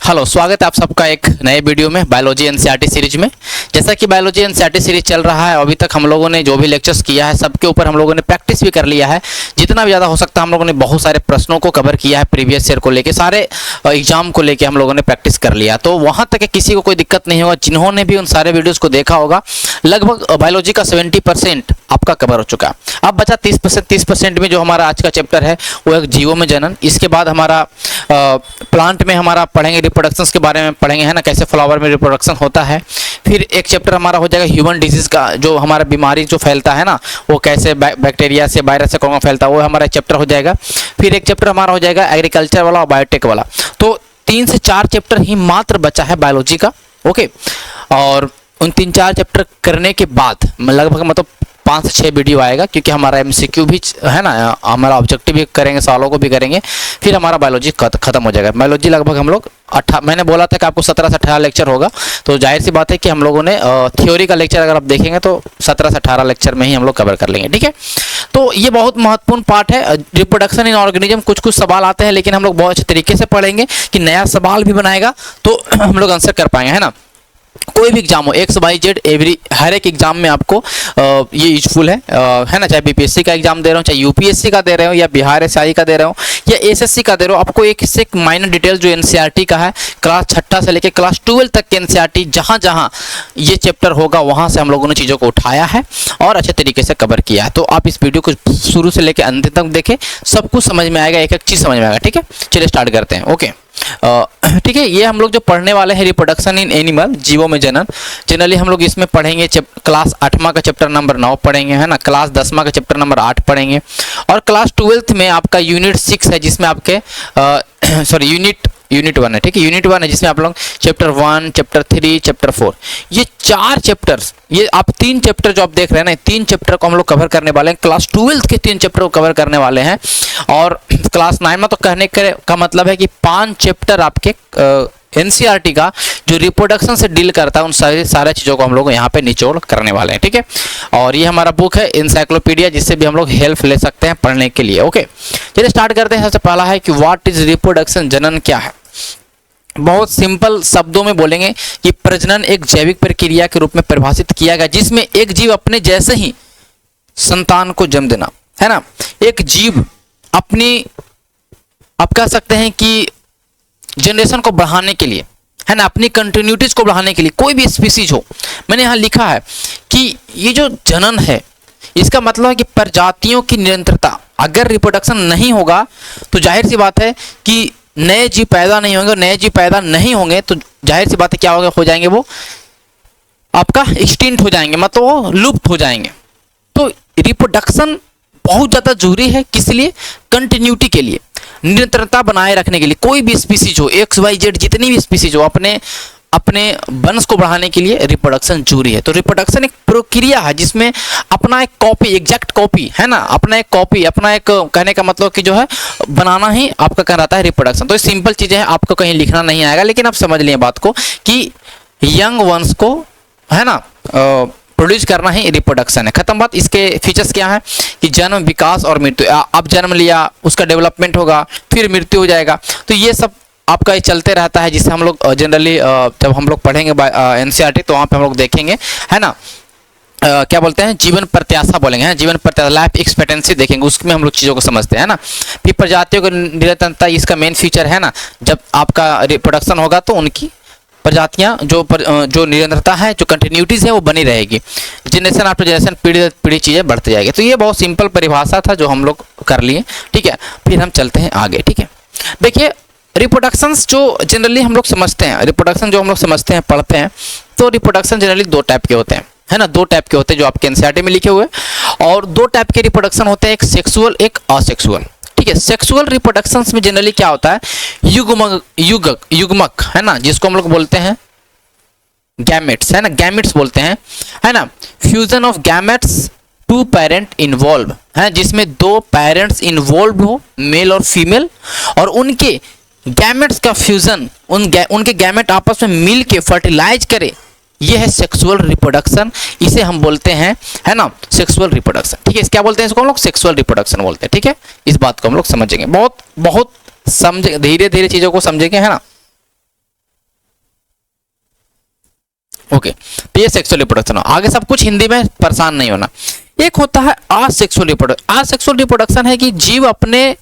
Hello, स्वागत है आप सबका एक नए वीडियो में बायोलॉजी एनसीईआरटी सीरीज में। जैसा कि बायोलॉजी एनसीईआरटी सीरीज चल रहा है, अभी तक हम लोगों ने जो भी लेक्चर्स किया है सबके ऊपर हम लोगों ने प्रैक्टिस भी कर लिया है। जितना भी ज़्यादा हो सकता है हम लोगों ने बहुत सारे प्रश्नों को कवर किया है, प्रीवियस ईयर को लेके, सारे एग्जाम को लेके हम लोगों ने प्रैक्टिस कर लिया। तो वहाँ तक किसी को कोई दिक्कत नहीं होगा। जिन्होंने भी उन सारे वीडियोज़ को देखा होगा, लगभग बायोलॉजी का 70% आपका कवर हो चुका है। अब बचा 30% में जो हमारा आज का चैप्टर है वो एक जीवों में जनन। इसके बाद हमारा प्लांट में हमारा पढ़ेंगे रिप्रोडक्शन के बारे में पढ़ेंगे, है ना, कैसे फ्लावर में रिप्रोडक्शन होता है। फिर एक चैप्टर हमारा हो जाएगा ह्यूमन डिजीज का, जो हमारा बीमारी जो फैलता है ना, वो कैसे बैक्टीरिया से वायरस से कौन फैलता है, वो हमारा चैप्टर हो जाएगा। फिर एक चैप्टर हमारा हो जाएगा एग्रीकल्चर वाला और बायोटेक वाला। तो 3 से 4 चैप्टर ही मात्र बचा है बायोलॉजी का। ओके, और उन 3-4 चैप्टर करने के बाद लगभग मतलब 5 से 6 वीडियो आएगा, क्योंकि हमारा एमसीक्यू भी है ना, हमारा ऑब्जेक्टिव भी करेंगे, सवालों को भी करेंगे। फिर हमारा बायोलॉजी खत्म हो जाएगा। बायोलॉजी लगभग हम लोग मैंने बोला था कि आपको 17 से 18 लेक्चर होगा, तो जाहिर सी बात है कि हम लोगों ने थ्योरी का लेक्चर अगर आप देखेंगे तो 17 से 18 लेक्चर में ही हम लोग कवर कर लेंगे। ठीक है, तो ये बहुत महत्वपूर्ण पार्ट है रिप्रोडक्शन इन ऑर्गेनिज्म। कुछ सवाल आते हैं, लेकिन हम लोग बहुत अच्छे तरीके से पढ़ेंगे कि नया सवाल भी बनाएगा तो हम लोग आंसर कर पाएंगे, है ना। कोई भी एग्जाम हो, XYZ हर एक एग्जाम में आपको ये यूजफुल है ना। चाहे बीपीएससी का एग्जाम दे रहे हो, चाहे यूपीएससी का दे रहे हो, या बिहार एसआई का दे रहे हो, या एसएससी का दे रहे हो, आपको एक से एक माइनर डिटेल जो एनसीईआरटी का है, क्लास 6 से लेकर क्लास 12 तक के एनसीईआरटी जहाँ जहाँ ये चैप्टर होगा वहाँ से हम लोगों ने चीज़ों को उठाया है और अच्छे तरीके से कवर किया है। तो आप इस वीडियो को शुरू से लेकर अंत तक देखें, सब कुछ समझ में आएगा, एक एक चीज़ समझ में आएगा। ठीक है, चलिए स्टार्ट करते हैं। ओके, ठीक है, ये हम लोग जो पढ़ने वाले हैं रिप्रोडक्शन इन एनिमल, जीवों में जनन। जनरली हम लोग इसमें पढ़ेंगे क्लास 8वां का चैप्टर नंबर 9 पढ़ेंगे, है ना। क्लास 10वां का चैप्टर नंबर 8 पढ़ेंगे, और क्लास 12th में आपका यूनिट 6 है, जिसमें आपके सॉरी यूनिट 1 है। ठीक है, यूनिट 1 है, जिसमें आप लोग चैप्टर 1, चैप्टर 3, चैप्टर 4, ये 4 चैप्टर्स, ये आप 3 चैप्टर जो आप देख रहे हैं ना, 3 चैप्टर को हम लोग कवर करने वाले हैं। क्लास 12th के 3 चैप्टर को कवर करने वाले हैं, और क्लास 9 में तो कहने का मतलब है कि 5 चैप्टर आपके एनसीईआरटी का जो रिप्रोडक्शन से डील करता है, उन सारे चीज़ों को हम लोग यहाँ पे निचोड़ करने वाले हैं। ठीक है, और ये हमारा बुक है एनसाइक्लोपीडिया, जिससे भी हम लोग हेल्प ले सकते हैं पढ़ने के लिए। ओके, चलिए स्टार्ट करते हैं। सबसे पहला है कि व्हाट इज रिप्रोडक्शन, जनन क्या है। बहुत सिंपल शब्दों में बोलेंगे कि प्रजनन एक जैविक प्रक्रिया के रूप में परिभाषित किया गया, जिसमें एक जीव अपने जैसे ही संतान को जन्म देना, है ना। एक जीव अपनी, आप कह सकते हैं कि जनरेशन को बढ़ाने के लिए, है ना, अपनी कंटिन्यूटीज को बढ़ाने के लिए, कोई भी स्पीसीज हो, मैंने यहाँ लिखा है कि ये जो जनन है, इसका मतलब है कि प्रजातियों की निरंतरता। अगर रिप्रोडक्शन नहीं होगा तो जाहिर सी बात है कि नए जीव पैदा नहीं होंगे, नए जीव पैदा नहीं होंगे तो जाहिर सी बात है क्या हो जाएंगे, वो आपका एक्सटिंक्ट हो जाएंगे, मतलब वो लुप्त हो जाएंगे। तो रिप्रोडक्शन बहुत ज़्यादा जरूरी है, किस लिए, कंटिन्यूटी के लिए, निरंतरता बनाए रखने के लिए। कोई भी स्पीसीज हो, XYZ जितनी भी स्पीसीज हो, अपने वंश को बढ़ाने के लिए रिप्रोडक्शन जरूरी है। तो रिप्रोडक्शन एक प्रक्रिया है जिसमें अपना एक कॉपी, एग्जैक्ट कॉपी, है ना, अपना एक कॉपी, अपना एक, कहने का मतलब कि जो है बनाना ही आपका कहलाता है रिप्रोडक्शन। तो ये सिंपल चीज़ें हैं, आपको कहीं लिखना नहीं आएगा, लेकिन आप समझ लिए बात को कि यंग वंश को, है ना, प्रोड्यूस करना ही रिप्रोडक्शन है। खत्म बात। इसके फीचर्स क्या हैं कि जन्म, विकास और मृत्यु। आप जन्म लिया, उसका डेवलपमेंट होगा, फिर मृत्यु हो जाएगा। तो ये सब आपका चलते रहता है, जिससे हम लोग जनरली जब हम लोग पढ़ेंगे एनसीईआरटी तो वहाँ पे हम लोग देखेंगे, है ना, क्या बोलते हैं, जीवन प्रत्याशा बोलेंगे, है, जीवन प्रत्याशा, लाइफ एक्सपेक्टेंसी देखेंगे, उसमें हम लोग चीज़ों को समझते हैं ना। फिर प्रजातियों की निरंतरता, इसका मेन फीचर है ना, जब आपका रिप्रोडक्शन होगा तो उनकी प्रजातियाँ जो निरंतरता है, जो कंटिन्यूटीज है, वो बनी रहेगी। जनरेशन आफ्टर जनरेशन, पीढ़ी दर पीढ़ी चीज़ें बढ़ती जाएगी। तो ये बहुत सिंपल परिभाषा था जो हम लोग कर लिए। ठीक है, फिर हम चलते हैं आगे। ठीक है, देखिए रिप्रोडक्शंस जो जनरली हम लोग समझते हैं, रिप्रोडक्शन जो हम लोग समझते हैं, पढ़ते हैं, तो रिप्रोडक्शन जनरली 2 टाइप के होते हैं, है ना। 2 टाइप के होते हैं जो आपके एनसीईआरटी में लिखे हुए, और 2 टाइप के रिप्रोडक्शन होते हैं, एक सेक्सुअल, एक असेक्सुअल। ठीक है, सेक्सुअल रिप्रोडक्शंस में जनरली क्या होता है, युग्मक, है ना, जिसको हम लोग बोलते हैं गैमेट्स, है ना, गैमेट्स बोलते हैं, है ना। Fusion of gametes, 2 parent involve, है, जिसमें 2 पेरेंट्स इन्वॉल्व हो, मेल और फीमेल, और उनके गैमेट्स का फ्यूजन, उनके गैमेट आपस में मिल के फर्टिलाइज करे, ये है सेक्सुअल रिप्रोडक्शन। इसे हम बोलते हैं, है ना, सेक्सुअल रिप्रोडक्शन। ठीक है, इस क्या बोलते हैं, इसको हम लोग सेक्सुअल रिप्रोडक्शन बोलते हैं। ठीक है, इस बात को हम लोग समझेंगे, बहुत समझे, धीरे धीरे चीज़ों को समझेंगे, है ना। ओके, तो ये सेक्सुअल रिप्रोडक्शन। आगे सब कुछ हिंदी में, परेशान नहीं होना। एक होता है आसेक्सुअल रिप्रोडक्शन। आसेक्सुअल रिप्रोडक्शन है कि जीव अपने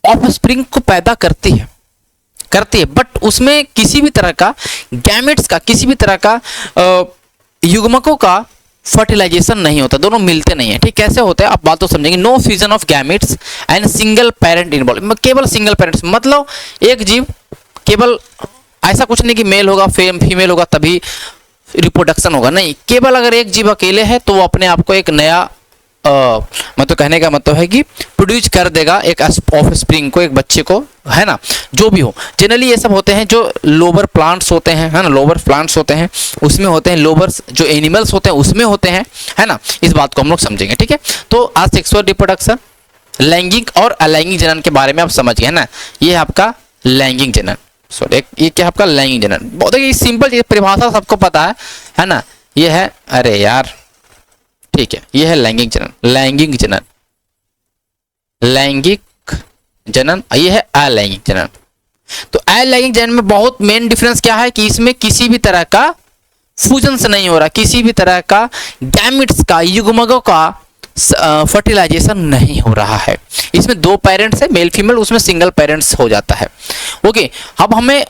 ऑफस्प्रिंग को पैदा करती है बट उसमें किसी भी तरह का गैमेट्स का, किसी भी तरह का युग्मकों का फर्टिलाइजेशन नहीं होता, दोनों मिलते नहीं है। ठीक, कैसे होता है आप बात तो समझेंगे। No fusion of gametes and single parent involve, केवल सिंगल पेरेंट्स, मतलब एक जीव केवल, ऐसा कुछ नहीं कि मेल होगा फीमेल होगा तभी रिप्रोडक्शन होगा, नहीं, केवल अगर एक जीव अकेले है तो वो अपने आप को एक नया मतलब कहने का मतलब है कि प्रोड्यूस कर देगा एक ऑफ स्प्रिंग को, एक बच्चे को, है ना, जो भी हो। जनरली ये सब होते हैं जो लोअर प्लांट्स होते हैं, है ना, लोअर प्लांट्स होते हैं उसमें होते हैं, लोअर जो एनिमल्स होते हैं उसमें होते हैं, है ना। इस बात को हम लोग समझेंगे, ठीक है। तो आज सेक्सुअल रिप्रोडक्शन, लैंगिक और अलैंगिक जनन के बारे में आप समझ गए, है ना। ये है आपका लैंगिक जनन, सॉरी ये क्या आपका लैंगिक जनन। बहुत ही सिंपल चीज, परिभाषा सबको पता है ना। ये है, अरे यार ठीक है, ये है लैंगिक जनन, लैंगिक जनन, लैंगिक जनन, ये है अलैंगिक जनन। तो अलैंगिक जनन में बहुत मेन डिफरेंस क्या है कि इसमें किसी भी तरह का फ्यूजन से नहीं हो रहा, किसी भी तरह का गैमेट्स का, युग्मकों का फर्टिलाइजेशन नहीं हो रहा है। इसमें दो पेरेंट्स है, मेल फीमेल, उसमें सिंगल पेरेंट्स हो जाता है। ओके, अब हमें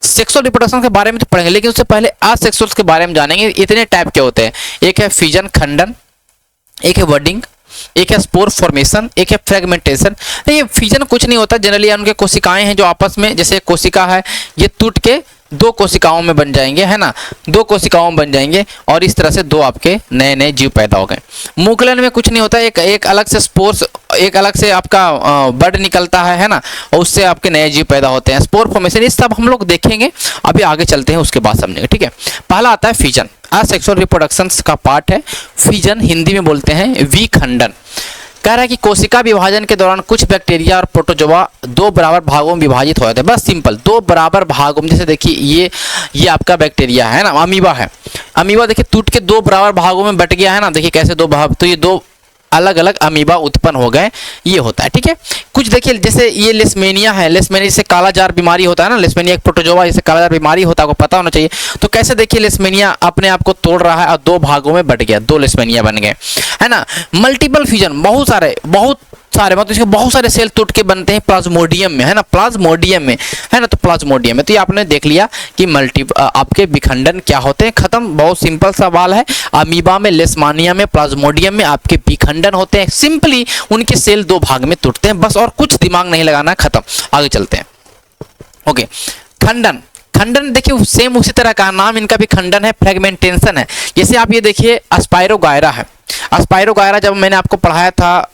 सेक्सुअल रिप्रोडक्शन के बारे में तो पढ़ेंगे, लेकिन उससे पहले असेक्सुअल के बारे में जानेंगे। इतने टाइप के होते हैं, एक है फिजन, खंडन, एक है बडिंग, एक है स्पोर फॉर्मेशन, एक है फ्रेगमेंटेशन। ये फिजन कुछ नहीं होता, जनरली उनके कोशिकाएं हैं जो आपस में, जैसे कोशिका है ये टूट के दो कोशिकाओं में बन जाएंगे, है ना, दो कोशिकाओं में बन जाएंगे और इस तरह से दो आपके नए नए जीव पैदा हो गए। मुकुलन में कुछ नहीं होता, एक अलग से स्पोर्स, एक अलग से आपका बड निकलता है ना, और उससे आपके नए जीव पैदा होते हैं। स्पोर फॉर्मेशन ये सब हम लोग देखेंगे, अभी आगे चलते हैं उसके बाद समझेंगे, ठीक है। पहला आता है फिजन, असेक्सुअल रिप्रोडक्शन का पार्ट है फिजन, हिंदी में बोलते हैं विखंडन। कह रहा है कि कोशिका विभाजन के दौरान कुछ बैक्टीरिया और प्रोटोजोआ दो बराबर भागों में विभाजित हो जाते हैं, बस सिंपल, दो बराबर भागों में। जैसे देखिए ये आपका बैक्टीरिया है ना, अमीबा है, अमीबा देखिए टूट के दो बराबर भागों में बट गया है ना, देखिए कैसे दो भाग, तो ये दो अलग अलग अमीबा उत्पन्न हो गए, ये होता है, ठीक है। कुछ देखिए जैसे ये लेशमेनिया है, लेशमेनिया से काला जार बीमारी होता है ना, लेशमेनिया एक प्रोटोजोआ जैसे काला जार बीमारी होता है, आपको पता होना चाहिए। तो कैसे देखिए लेशमेनिया अपने आप को तोड़ रहा है और दो भागों में बट गया, दो लेशमेनिया बन गए, है ना। मल्टीपल फ्यूजन, बहुत सारे मतलब इसके बहुत सारे सेल टूट के बनते हैं प्लाज्मोडियम में, है ना, प्लाज्मोडियम में, है ना। तो प्लाज्मोडियम में तो ये आपने देख लिया कि आपके विखंडन क्या होते हैं, खत्म। बहुत सिंपल सवाल है, अमीबा में, लेशमानिया में, प्लाज्मोडियम में आपके विखंडन होते हैं, सिंपली उनके सेल दो भाग में टूटते हैं, बस, और कुछ दिमाग नहीं लगाना है, खत्म। आगे चलते हैं। ओके, खंडन, खंडन देखिए सेम उसी तरह का, नाम इनका भी खंडन है, फ्रेगमेंटेशन है। जैसे आप ये देखिए स्पाइरोगायरा है, स्पाइरोगायरा जब मैंने आपको पढ़ाया था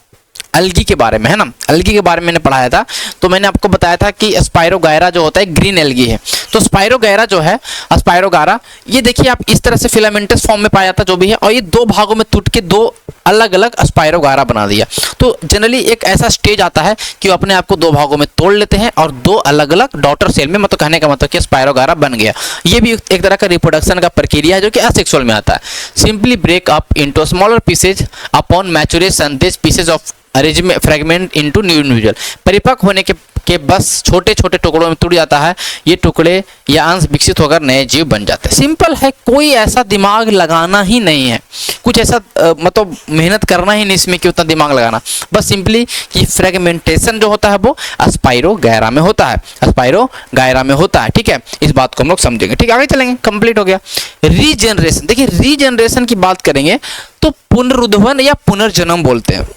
अलगी के बारे में, है ना, अलगी के बारे में मैंने पढ़ाया था, तो मैंने आपको बताया था कि स्पाइरोगायरा जो होता है ग्रीन एल्गी है। तो स्पाइरोगायरा जो है, स्पाइरोगायरा, ये देखिए आप इस तरह से फिलामेंटस फॉर्म में पाया जाता जो भी है, और ये दो भागों में टूट के दो अलग अलग स्पाइरोगायरा बना दिया। तो जनरली एक ऐसा स्टेज आता है कि वो अपने आप को दो भागों में तोड़ लेते हैं और दो अलग अलग डॉटर सेल में, मतलब कहने का मतलब कि स्पाइरोगायरा बन गया। ये भी एक तरह का रिप्रोडक्शन का प्रक्रिया है जो कि असेक्सुअल में आता है। Simply break up into smaller pieces upon maturation, this pieces of arrangement fragment into new individual. परिपक्व होने के बस छोटे छोटे टुकड़ों में टूट जाता है, ये टुकड़े या अंश विकसित होकर नए जीव बन जाते हैं। सिंपल है, कोई ऐसा दिमाग लगाना ही नहीं है, कुछ ऐसा मतलब मेहनत करना ही नहीं इसमें कि उतना दिमाग लगाना, बस सिंपली कि फ्रेगमेंटेशन जो होता है वो स्पाइरोगायरा में होता है, स्पाइरोगायरा में होता है, ठीक है। इस बात को हम लोग समझेंगे, ठीक है। आगे चलेंगे, कंप्लीट हो गया। रीजनरेशन, देखिए रीजनरेशन की बात करेंगे तो पुनरुद्भवन या पुनर्जन्म बोलते हैं।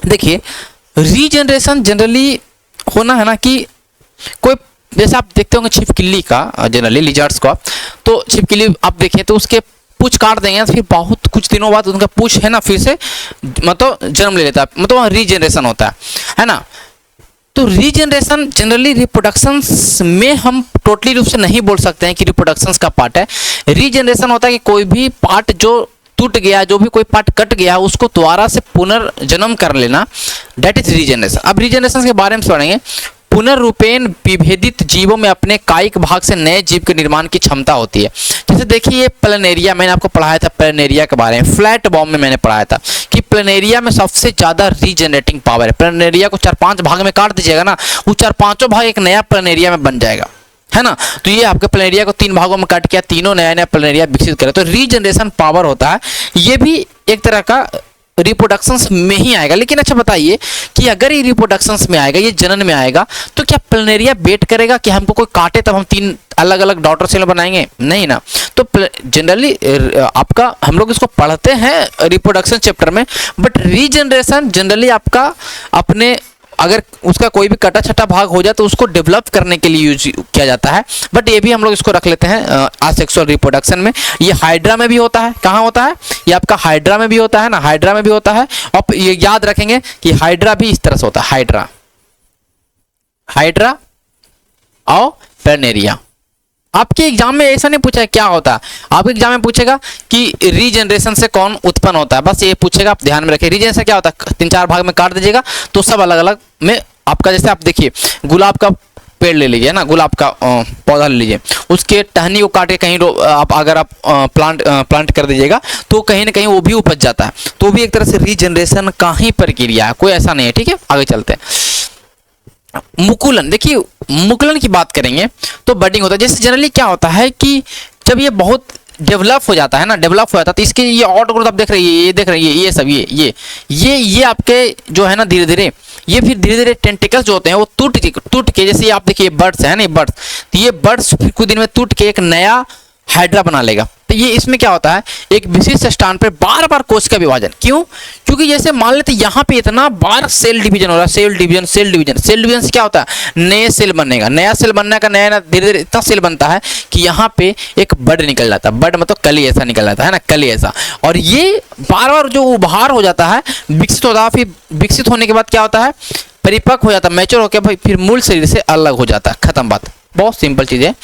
देखिए रीजनरेशन जनरली होना है ना कि कोई, जैसे आप देखते होंगे छिपकली का, जनरली लिजर्ड्स का, तो छिपकली आप देखें तो उसके पूंछ काट देंगे, फिर बहुत कुछ दिनों बाद उनका पूंछ है ना फिर से मतलब जन्म ले लेता है, मतलब रीजनरेशन होता है ना। तो रीजनरेशन जनरली रिप्रोडक्शन में हम टोटली रूप से नहीं बोल सकते हैं कि रिप्रोडक्शन का पार्ट है। रीजनरेशन होता है कि कोई भी पार्ट जो टूट गया, जो भी कोई पार्ट कट गया, उसको दोबारा से पुनर्जन्म कर लेना, दैट इज रीजनरेशन। अब रीजनरेशन के बारे में पढ़ेंगे। पुनर्रूपेण विभेदित जीवों में अपने कायिक भाग से नए जीव के निर्माण की क्षमता होती है। जैसे देखिए ये प्लेनेरिया, मैंने आपको पढ़ाया था प्लेनेरिया के बारे में, फ्लैट बॉम्ब में मैंने पढ़ाया था कि प्लेनेरिया में सबसे ज़्यादा रीजनरेटिंग पावर है। प्लेनेरिया को 4-5 भाग में काट दीजिएगा ना, वो 4-5 भाग एक नया प्लेनेरिया में बन जाएगा, है ना। तो ये आपके प्लेनेरिया को 3 भागों में काट के तीनों नया नया प्लेनेरिया विकसित करे। तो रीजनरेशन पावर होता है, ये भी एक तरह का रिप्रोडक्शंस में ही आएगा। लेकिन अच्छा बताइए कि अगर ये रिप्रोडक्शंस में आएगा, ये जनन में आएगा, तो क्या प्लेनेरिया वेट करेगा कि हमको कोई काटे तब हम 3 अलग अलग डॉटर सेल बनाएंगे? नहीं ना। तो जनरली आपका हम लोग इसको पढ़ते हैं रिप्रोडक्शन चैप्टर में, बट रीजनरेशन जनरली आपका अपने अगर उसका कोई भी कटा छटा भाग हो जाए तो उसको डेवलप करने के लिए यूज किया जाता है। बट ये भी हम लोग इसको रख लेते हैं आसेक्सुअल रिप्रोडक्शन में। ये हाइड्रा में भी होता है। कहाँ होता है? ये आपका हाइड्रा में भी होता है ना, हाइड्रा में भी होता है। और ये याद रखेंगे कि हाइड्रा भी इस तरह से होता है, हाइड्रा, हाइड्रा और प्लेनेरिया। आपके एग्जाम में ऐसा नहीं पूछा है क्या होता है, आपके एग्जाम में पूछेगा कि रीजनरेशन से कौन उत्पन्न होता है, बस ये पूछेगा। आप ध्यान में रखिए, रीजनरेशन क्या होता है, 3-4 भाग में काट दीजिएगा तो सब अलग अलग में आपका, जैसे आप देखिए गुलाब का पेड़ ले लीजिए ना, गुलाब का पौधा ले लीजिए, उसके टहनी को काट के कहीं आप अगर आप प्लांट कर दीजिएगा तो कहीं ना कहीं वो भी उपज जाता है। तो भी एक तरह से रीजनरेशन का ही प्रक्रिया है, कोई ऐसा नहीं है। ठीक है, आगे चलते हैं। मुकुलन, देखिए मुकुलन की बात करेंगे तो बडिंग होता है। जैसे जनरली क्या होता है कि जब ये बहुत डेवलप हो जाता है ना, डेवलप हो जाता है तो इसके ये आउट ग्रोथ आप देख रहे हैं, ये देख रहे हैं, ये सब ये आपके जो है ना धीरे धीरे ये फिर धीरे धीरे टेंटिकल्स जो होते हैं वो टूट के जैसे आप देखिए बर्ड्स है ना, ये बर्ड्स, तो ये बर्ड्स फिर कुछ दिन में टूट के एक नया हाइड्रा बना लेगा। तो ये इसमें क्या होता है, एक विशिष्ट स्थान पर बार बार कोश का विभाजन। क्यों? क्योंकि जैसे मान लेते यहाँ पे इतना बार सेल डिवीजन हो रहा है, सेल डिवीजन से क्या होता है, नए सेल बनेगा, नया सेल बनने का नया धीरे धीरे इतना सेल बनता है कि यहाँ पे एक बड निकल जाता है। बड मतलब कली ऐसा निकल जाता है ना, कली ऐसा। और ये बार बार जो उभार हो जाता है, विकसित होता है, फिर विकसित होने के बाद क्या होता है, परिपक्व हो जाता है, मैच्योर होकर भाई फिर मूल शरीर से अलग हो जाता है। खत्म बात। बहुत सिंपल चीज़ है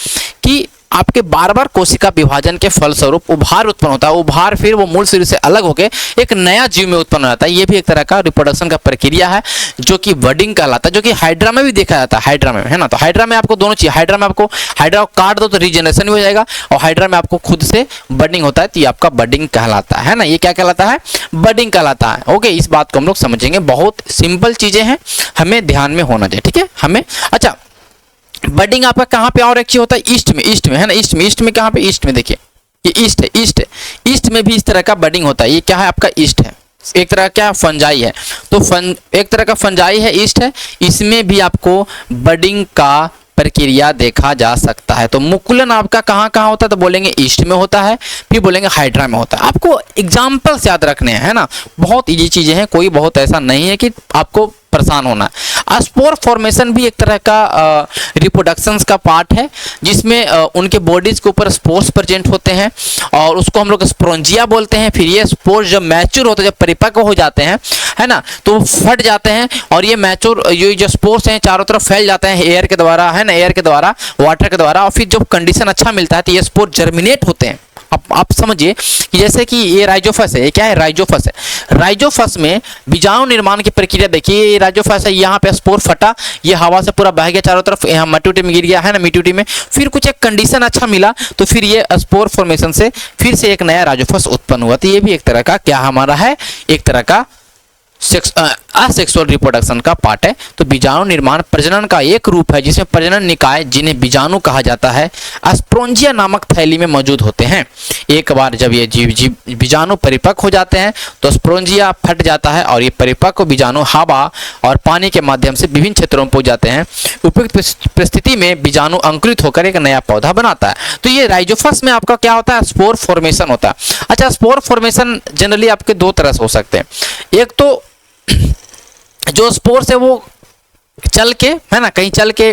कि आपके बार बार कोशिका विभाजन के फलस्वरूप उभार उत्पन्न होता है। उभार फिर वो मूल शरीर से अलग होकर एक नया जीव में उत्पन्न हो जाता है। ये भी एक तरह का रिप्रोडक्शन का प्रक्रिया है जो कि बडिंग कहलाता है, जो कि हाइड्रा में भी देखा जाता है। हाइड्रा में है ना, तो हाइड्रा में आपको दोनों चीज, हाइड्रा में आपको हाइड्रा को काट दो तो रीजनरेशन भी हो जाएगा, और हाइड्रा में आपको खुद से बडिंग होता है तो ये आपका बडिंग कहलाता है ना। ये क्या कहलाता है? बडिंग कहलाता है। ओके, इस बात को हम लोग समझेंगे। बहुत सिंपल चीजें हैं, हमें ध्यान में होना चाहिए। ठीक है, हमें अच्छा बडिंग आपका कहाँ पे और एक चीज होता है, ईस्ट में है ना, ईस्ट में कहाँ पे, ईस्ट में देखिए ये ईस्ट है, ईस्ट में भी इस तरह का बडिंग होता है। ये क्या है आपका, ईस्ट है, एक तरह का फंजाई है। तो एक तरह का फंजाई है, ईस्ट है, इसमें भी आपको बडिंग का प्रक्रिया देखा जा सकता है। तो मुकुलन आपका कहाँ कहाँ होता है, तो बोलेंगे ईस्ट में होता है, फिर बोलेंगे हाइड्रा में होता है। आपको एग्जाम्पल्स याद रखने हैं, है ना, बहुत इजी चीजें हैं, कोई बहुत ऐसा नहीं है कि आपको परेशान होना है। स्पोर फॉर्मेशन भी एक तरह का रिप्रोडक्शंस का पार्ट है, जिसमें उनके बॉडीज के ऊपर स्पोर्स प्रेजेंट होते हैं और उसको हम लोग स्पोरेंजिया बोलते हैं। फिर ये स्पोर्स जब मैच्योर होते हैं, जब परिपक्व हो जाते हैं, है ना, तो फट जाते हैं और ये मैच्योर ये जो स्पोर्स हैं चारों तरफ फैल जाते हैं एयर के द्वारा, है ना, एयर के द्वारा, वाटर के द्वारा, और फिर जब कंडीशन अच्छा मिलता है तो ये स्पोर जर्मिनेट होते हैं। आप समझिए कि जैसे कि ये राइजोफस है, ये क्या है, राइजोफस है। राइजोफस में बीजाणु निर्माण की प्रक्रिया देखिए, ये राइजोफस है, यहाँ पे स्पोर फटा, ये हवा से पूरा बह गया चारों तरफ, यहाँ मिट्टी में गिर गया, है ना, मिट्टी में, फिर कुछ एक कंडीशन अच्छा मिला तो फिर ये स्पोर फॉर्मेशन से फिर से एक नया राइजोफस उत्पन्न हुआ। तो ये भी एक तरह का क्या हमारा है, एक तरह का असेक्सुअल रिप्रोडक्शन का पार्ट है। तो बीजाणु निर्माण प्रजनन का एक रूप है जिसमें प्रजनन निकाय, जिन्हें बीजाणु कहा जाता है, स्पोरेंजिया नामक थैली में मौजूद होते हैं। एक बार जब ये जीव बीजाणु परिपक्व हो जाते हैं तो स्पोरेंजिया फट जाता है और ये परिपक्व बीजाणु हवा और पानी के माध्यम से विभिन्न क्षेत्रों में पहुंच जाते हैं। उपयुक्त परिस्थिति में बीजाणु अंकुरित होकर एक नया पौधा बनाता है। तो ये राइजोफस में आपका क्या होता है, स्पोर फॉर्मेशन होता है। अच्छा, स्पोर फॉर्मेशन जनरली आपके दो तरह से हो सकते हैं। एक तो जो स्पोर्स है वो चल के, है ना, कहीं चल के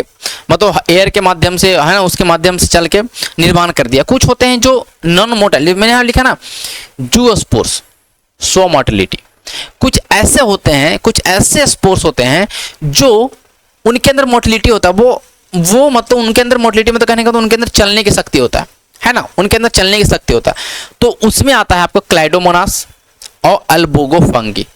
मतलब एयर के माध्यम से, है ना, उसके माध्यम से चल के निर्माण कर दिया। कुछ होते हैं जो नॉन मोटाइल, मैंने यहाँ लिखा ना जूस्पोर्स, सो मोटिलिटी। कुछ ऐसे होते हैं, कुछ ऐसे स्पोर्स होते हैं जो उनके अंदर मोटिलिटी होता है, वो मतलब उनके अंदर मोटिलिटी मतलब कहने का तो उनके अंदर चलने की शक्ति होता है ना, उनके अंदर चलने की शक्ति होता है। तो उसमें आता है आपको क्लाइडोमोनास और अल्बुगो फंगी।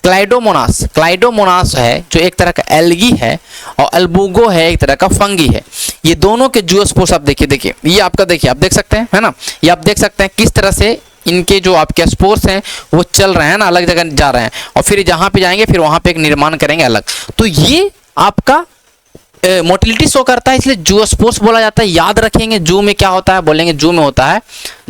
क्लाइडोमोनास है जो एक तरह का एल्गी है और अल्बुगो है एक तरह का फंगी है। ये दोनों के जूस्पोर्स आप देखिए ये आपका देखिए, आप देख सकते हैं, है ना, ये आप देख सकते हैं किस तरह से इनके जो आपके स्पोर्स हैं वो चल रहे हैं ना, अलग जगह जा रहे हैं और फिर जहाँ पे जाएंगे फिर वहाँ पे एक निर्माण करेंगे अलग। तो ये आपका मोटिलिटी शो करता है, इसलिए जूस्पोर्स बोला जाता है। याद रखेंगे जू में क्या होता है, बोलेंगे जू में होता है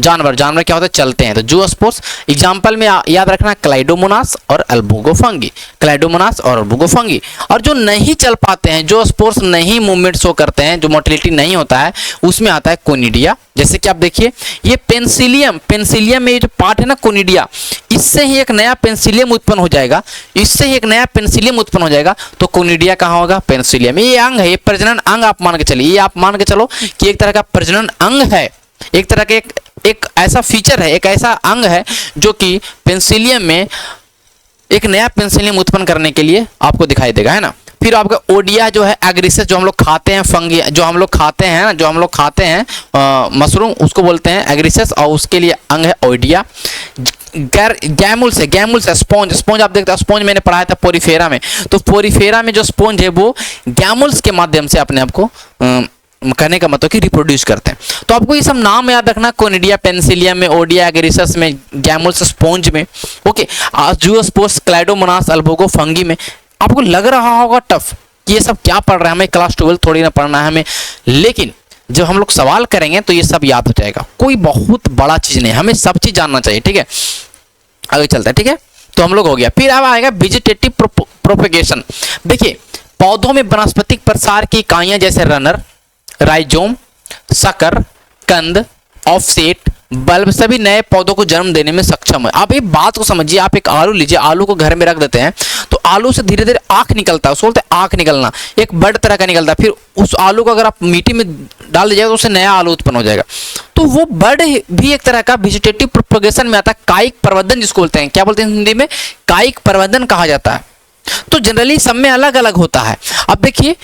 जानवर, जानवर क्या होता है, चलते हैं, तो जूस्पोर्स। एग्जाम्पल में याद रखना क्लाइडोमोनास और अल्बुगोफंगी, क्लाइडोमोनास और अल्बुगोफंगी। और जो नहीं चल पाते हैं, जो स्पोर्स नहीं मूवमेंट शो करते हैं, जो मोटिलिटी नहीं होता है, उसमें आता है कोनिडिया। जैसे कि आप देखिए ये पेंसिलियम, पेंसिलियम में जो पार्ट है ना कोनिडिया, इससे ही एक नया पेंसिलियम उत्पन्न हो जाएगा, इससे ही एक नया पेंसिलियम उत्पन्न हो जाएगा। तो कोनिडिया कहाँ होगा, पेंसिलियम। ये अंग है, ये प्रजनन अंग आप मान के चलिए, ये आप मान के चलो कि एक तरह का प्रजनन अंग है, एक तरह के एक ऐसा फीचर है, एक ऐसा अंग है जो कि पेंसिलियम में एक नया पेंसिलियम उत्पन्न करने के लिए आपको दिखाई देगा, है ना। फिर आपका ओडिया जो है एग्रीसेस, जो हम लोग खाते हैं, फंगी जो हम लोग खाते हैं ना, जो हम लोग खाते हैं मशरूम, उसको बोलते हैं एग्रीसेस, और उसके लिए अंग है ओडिया। गैमुल्स है, गैमुल्स है, स्पॉन्ज, स्पॉन्ज आप देखते हैं, स्पॉन्ज मैंने पढ़ाया था पोरीफेरा में, तो पोरीफेरा में जो स्पॉन्ज है वो गैमुल्स के माध्यम से अपने आप को कहने का मतलब कि रिप्रोड्यूस करते हैं। तो आपको ये सब नाम याद रखना, कोनिडिया, पेंसिलियम में, ओडिया एग्रीसेस में, गैमुल्स स्पॉन्ज में, ओके, जूस्पोर्स, क्लाइडोमोनास, अल्बुगोफंगी में। आपको लग रहा होगा टफ कि ये सब क्या पढ़ रहे हैं, हमें क्लास 12 थोड़ी ना पढ़ना है हमें, लेकिन जब हम लोग सवाल करेंगे तो ये सब याद हो जाएगा, कोई बहुत बड़ा चीज नहीं, हमें सब चीज जानना चाहिए, ठीक है। आगे चलता है, ठीक है, तो हम लोग हो गया। फिर अब आएगा वेजिटेटिव प्रोपेगेशन। देखिए पौधों में वनस्पतिक प्रसार की इकाइयां जैसे रनर, राइजोम, सकर, कंद, ऑफसेट, बल्ब सभी नए पौधों को जन्म देने में सक्षम है। आप एक बात को समझिए, आप एक आलू लीजिए, आलू को घर में रख देते हैं तो आलू से धीरे धीरे आँख निकलता है, उसको बोलते हैं आँख निकलना, एक बर्ड तरह का निकलता है। फिर उस आलू को अगर आप मिट्टी में डाल दीजिएगा तो उससे नया आलू उत्पन्न हो जाएगा। तो वो बर्ड भी एक तरह का वेजिटेटिव प्रोपेगेशन में आता है, कायिक प्रवर्धन जिसको बोलते हैं। क्या बोलते हैं हिंदी में, कायिक प्रवर्धन कहा जाता है। तो जनरली सब में अलग अलग होता है। अब देखिए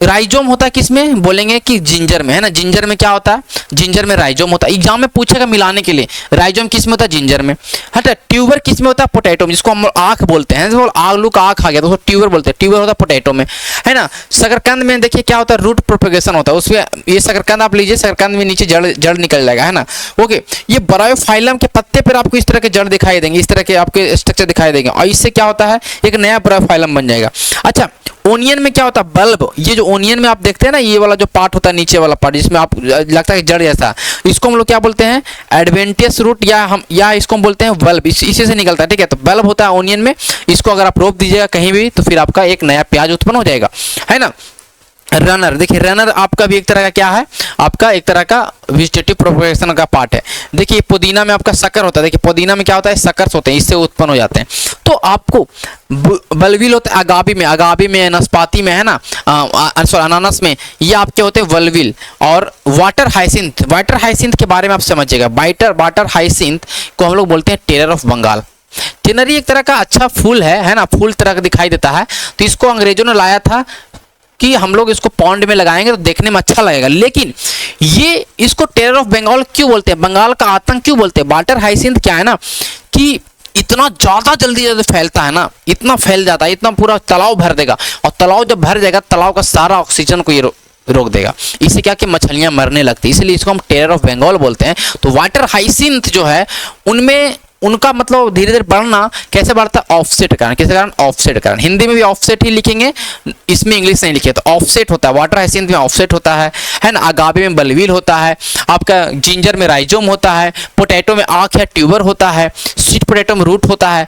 राइजोम होता है किसमें, बोलेंगे कि जिंजर में, है ना। जिंजर में क्या होता है, जिंजर में राइजोम होता है। एग्जाम में पूछेगा मिलाने के लिए, राइजोम किस में होता है, जिंजर में। हटा, ट्यूबर किस में होता है, पोटैटो में, जिसको हम आँख बोलते हैं, जैसे आलू का आँख आ गया तो उसको ट्यूबर बोलते हैं, ट्यूबर होता है पोटैटो में, है ना। शकरकंद में देखिए क्या होता है, रूट प्रोपेगेशन होता है, उसमें ये शकरकंद आप लीजिए, शकरकंद में नीचे जड़ निकल जाएगा, है ना। ओके, ये ब्रायोफाइलम के पत्ते पर आपको इस तरह के जड़ दिखाई देंगे, इस तरह के आपके स्ट्रक्चर दिखाई देंगे, और इससे क्या होता है, एक नया ब्रायोफाइलम बन जाएगा। अच्छा, ओनियन में क्या होता है, बल्ब। ये जो ओनियन में आप देखते हैं ना, ये वाला जो पार्ट होता है, नीचे वाला पार्ट जिसमें आप लगता है जड़ जैसा, इसको हम लोग क्या बोलते हैं, एडवेंटियस रूट, या इसको हम बोलते हैं बल्ब, इसी से निकलता है, ठीक है। तो बल्ब होता है ओनियन में, इसको अगर आप रोप दीजिएगा कहीं भी तो फिर आपका एक नया प्याज उत्पन्न हो जाएगा, है ना। रनर, देखिए रनर आपका भी एक तरह का क्या है, आपका एक तरह का वेजिटेटिव प्रोपेगेशन का पार्ट है। देखिए पुदीना में आपका शक्कर होता है, देखिए पुदीना में क्या होता है, शक्कर होते हैं, इससे उत्पन्न हो जाते हैं। तो आपको बल्बिल होते हैं अगाबी में, नाशपाती में, है ना, अनानास में, ये आपके होते हैं वल्बिल। और वाटर हाइसिंथ के बारे में आप समझिएगा। वाटर हाइसिंथ को हम लोग बोलते हैं टेरर ऑफ बंगाल। टेनरी एक तरह का अच्छा फूल है ना, फूल तरह का दिखाई देता है। तो इसको अंग्रेजों ने लाया था कि हम लोग इसको पॉन्ड में लगाएंगे तो देखने में अच्छा लगेगा, लेकिन ये इसको टेरर ऑफ बंगाल क्यों बोलते हैं, बंगाल का आतंक क्यों बोलते हैं। वाटर हाइसिंथ क्या है ना कि इतना ज़्यादा जल्दी फैलता है ना, इतना फैल जाता है, इतना पूरा तालाब भर देगा, और तालाब जब भर जाएगा तालाब का सारा ऑक्सीजन को ये रोक देगा। इससे क्या कि मछलियां मरने लगती है, इसलिए इसको हम टेरर ऑफ बंगाल बोलते हैं। तो वाटर हाइसिंथ जो है उनमें उनका मतलब धीरे धीरे बढ़ना कैसे बढ़ता है, ऑफसेट के कारण। किसके कारण, ऑफसेट के कारण। हिंदी में भी ऑफसेट ही लिखेंगे, इसमें इंग्लिश नहीं लिखे, तो ऑफसेट होता है। वाटर हाइसिंथ में ऑफसेट होता है ना। अगाबे में बल्बिल होता है, आपका जिंजर में राइजोम होता है, पोटैटो में आँख या ट्यूबर होता है, स्वीट पोटैटो में रूट होता है,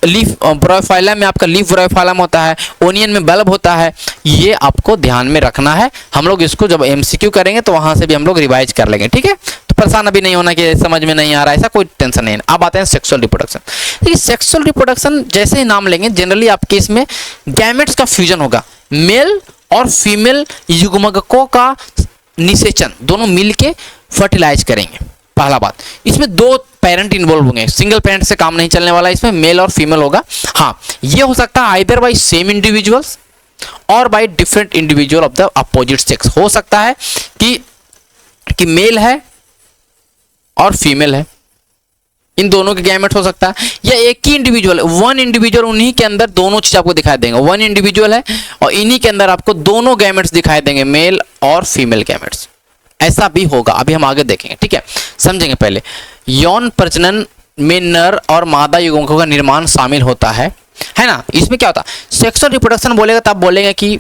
लीफ ब्रायोफाइलम में आपका लीफ ब्रायोफाइलम होता है, ओनियन में बल्ब होता है। ये आपको ध्यान में रखना है। हम लोग इसको जब एमसीक्यू करेंगे तो वहां से भी हम लोग रिवाइज कर लेंगे, ठीक है। तो परेशान अभी नहीं होना कि समझ में नहीं आ रहा है, ऐसा कोई टेंशन नहीं है। अब आते हैं सेक्सुअल रिप्रोडक्शन। देखिए सेक्सुअल रिप्रोडक्शन जैसे ही नाम लेंगे, जनरली आपके इसमें गैमेट्स का फ्यूजन होगा, मेल और फीमेल युग्मकों का निषेचन, दोनों मिलके फर्टिलाइज करेंगे। पहला बात, इसमें दो पेरेंट इन्वॉल्व होंगे, सिंगल पेरेंट से काम नहीं चलने वाला, इसमें मेल और फीमेल होगा। हाँ, ये हो सकता है आइदर बाय सेम इंडिविजुअल्स और by different individual of the opposite sex. हो सकता है कि मेल है और फीमेल है, इन दोनों के गैमेट हो सकता है, या एक ही इंडिविजुअल, वन इंडिविजुअल, उन्हीं के अंदर दोनों चीज आपको दिखाई देंगे। वन इंडिविजुअल है और इन्हीं के अंदर आपको दोनों गैमेट्स दिखाई देंगे, मेल और फीमेल गैमेट्स। ऐसा भी होगा, अभी हम आगे देखेंगे, ठीक है। समझेंगे पहले, यौन प्रजनन में नर और मादा युग्मकों का निर्माण शामिल होता है ना। इसमें क्या होता है, सेक्सुअल रिप्रोडक्शन बोलेगा तब बोलेंगे कि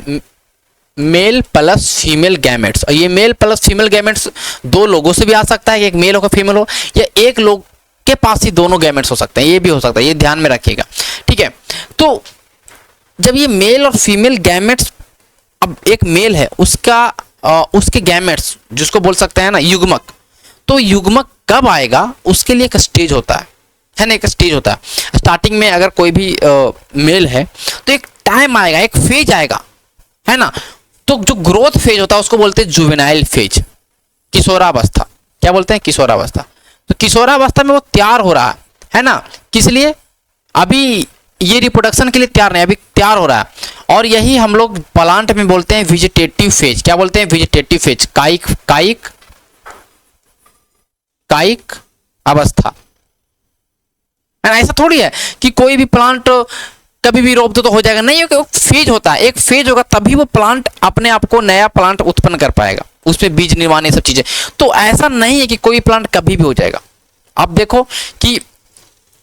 मेल प्लस फीमेल गैमेट्स। और ये मेल प्लस फीमेल गैमेट्स दो लोगों से भी आ सकता है कि एक मेल हो फीमेल हो, या एक लोग के पास ही दोनों गैमेट्स हो सकते हैं, ये भी हो सकता है, ये ध्यान में रखिएगा। ठीक है, तो जब ये मेल और फीमेल गैमेट्स, अब एक मेल है उसके गैमेट्स जिसको बोल सकते हैं ना युग्मक, तो युग्मक कब आएगा उसके लिए एक स्टेज होता है ना, एक स्टेज होता है। स्टार्टिंग में अगर कोई भी मेल है तो एक टाइम आएगा, एक फेज आएगा, है ना। तो जो ग्रोथ फेज होता है उसको बोलते हैं जुवेनाइल फेज, किशोरावस्था। क्या बोलते हैं? किशोरावस्था। तो किशोरावस्था में वो तैयार हो रहा है ना, किस लिए? अभी ये रिप्रोडक्शन के लिए तैयार नहीं, अभी तैयार हो रहा है। और यही हम लोग प्लांट में बोलते हैं वेजिटेटिव फेज। क्या बोलते हैं? वेजिटेटिव फेज, कायिक अवस्था। ऐसा थोड़ी है कि कोई भी प्लांट कभी भी रोप दो तो हो जाएगा, नहीं, एक फेज होता है, एक फेज होगा तभी वो प्लांट अपने आप को नया प्लांट उत्पन्न कर पाएगा, उसमें बीज निर्माण ये सब चीजें। तो ऐसा नहीं है कि कोई प्लांट कभी भी हो जाएगा। आप देखो कि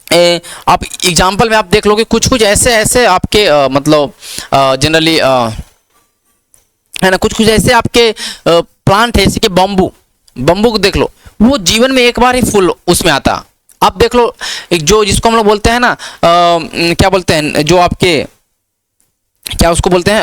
आप एग्जाम्पल में आप देख लोगे कुछ ऐसे आपके मतलब जनरली है ना, कुछ ऐसे आपके प्लांट है जैसे कि बम्बू को देख लो, वो जीवन में एक बार ही फूल उसमें आता। आप देख लो एक जो जिसको हम लोग बोलते हैं ना क्या बोलते हैं, जो आपके क्या उसको बोलते हैं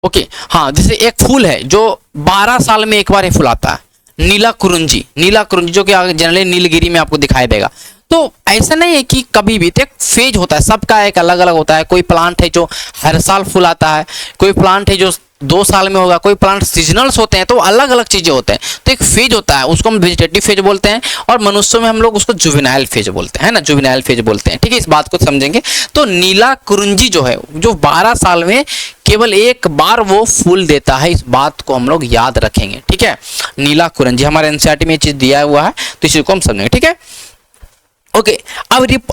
ओके हाँ, जैसे एक फूल है जो 12 साल में एक बार ही फूल आता है, नीला कुरुंजी जो कि जनरली नीलगिरी में आपको दिखाई देगा। तो ऐसा नहीं है कि कभी भी, तो एक फेज होता है, सबका एक अलग अलग होता है। कोई प्लांट है जो हर साल फूल आता है, कोई प्लांट है जो 2 साल में होगा, कोई प्लांट सीजनल्स होते हैं, तो अलग अलग चीजें होते हैं। तो एक फेज होता है, उसको हम वेजिटेटिव फेज बोलते हैं, और मनुष्यों में हम लोग उसको जुवेनाइल फेज बोलते हैं ना, जुवेनाइल फेज बोलते हैं। ठीक है, इस बात को समझेंगे। तो नीला कुरुंजी जो है, जो 12 साल में केवल एक बार वो फूल देता है, इस बात को हम लोग याद रखेंगे। ठीक है, नीला कुरुंजी हमारे एनसीईआरटी में ये चीज दिया हुआ है, तो इसी को हम समझेंगे। ठीक है, ओके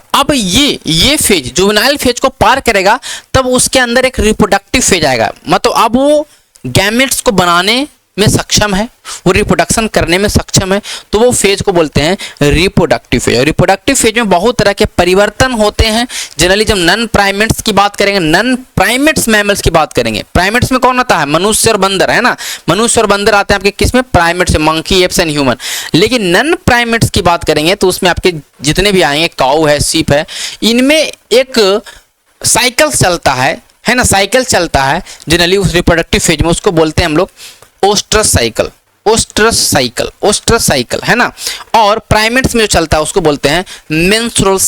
अब ये फेज जुवेनाइल फेज को पार करेगा, तब उसके अंदर एक रिप्रोडक्टिव फेज आएगा। मतलब अब वो गैमेट्स को बनाने में सक्षम है, वो रिप्रोडक्शन करने में सक्षम है, तो वो फेज को बोलते हैं रिप्रोडक्टिव फेज। और रिप्रोडक्टिव फेज में बहुत तरह के परिवर्तन होते हैं। जनरली जब नन प्राइमेट्स की बात करेंगे, नन प्राइमेट्स मैमल्स की बात करेंगे, प्राइमेट्स में कौन आता है? मनुष्य और बंदर, है ना। मनुष्य और बंदर आते हैं आपके किस में? प्राइमेट्स से, मंकी, एप्स एंड ह्यूमन। लेकिन नन प्राइमेट्स की बात करेंगे तो उसमें आपके जितने भी आएंगे, काऊ है, सीप है, इनमें एक साइकिल चलता है ना, साइकिल चलता है जनरली उस रिप्रोडक्टिव फेज में, उसको बोलते हैं हम लोग ओस्ट्रस साइकिल, है ना। और प्राइमेट्स में जो चलता है उसको बोलते हैं मेंस्ट्रुअल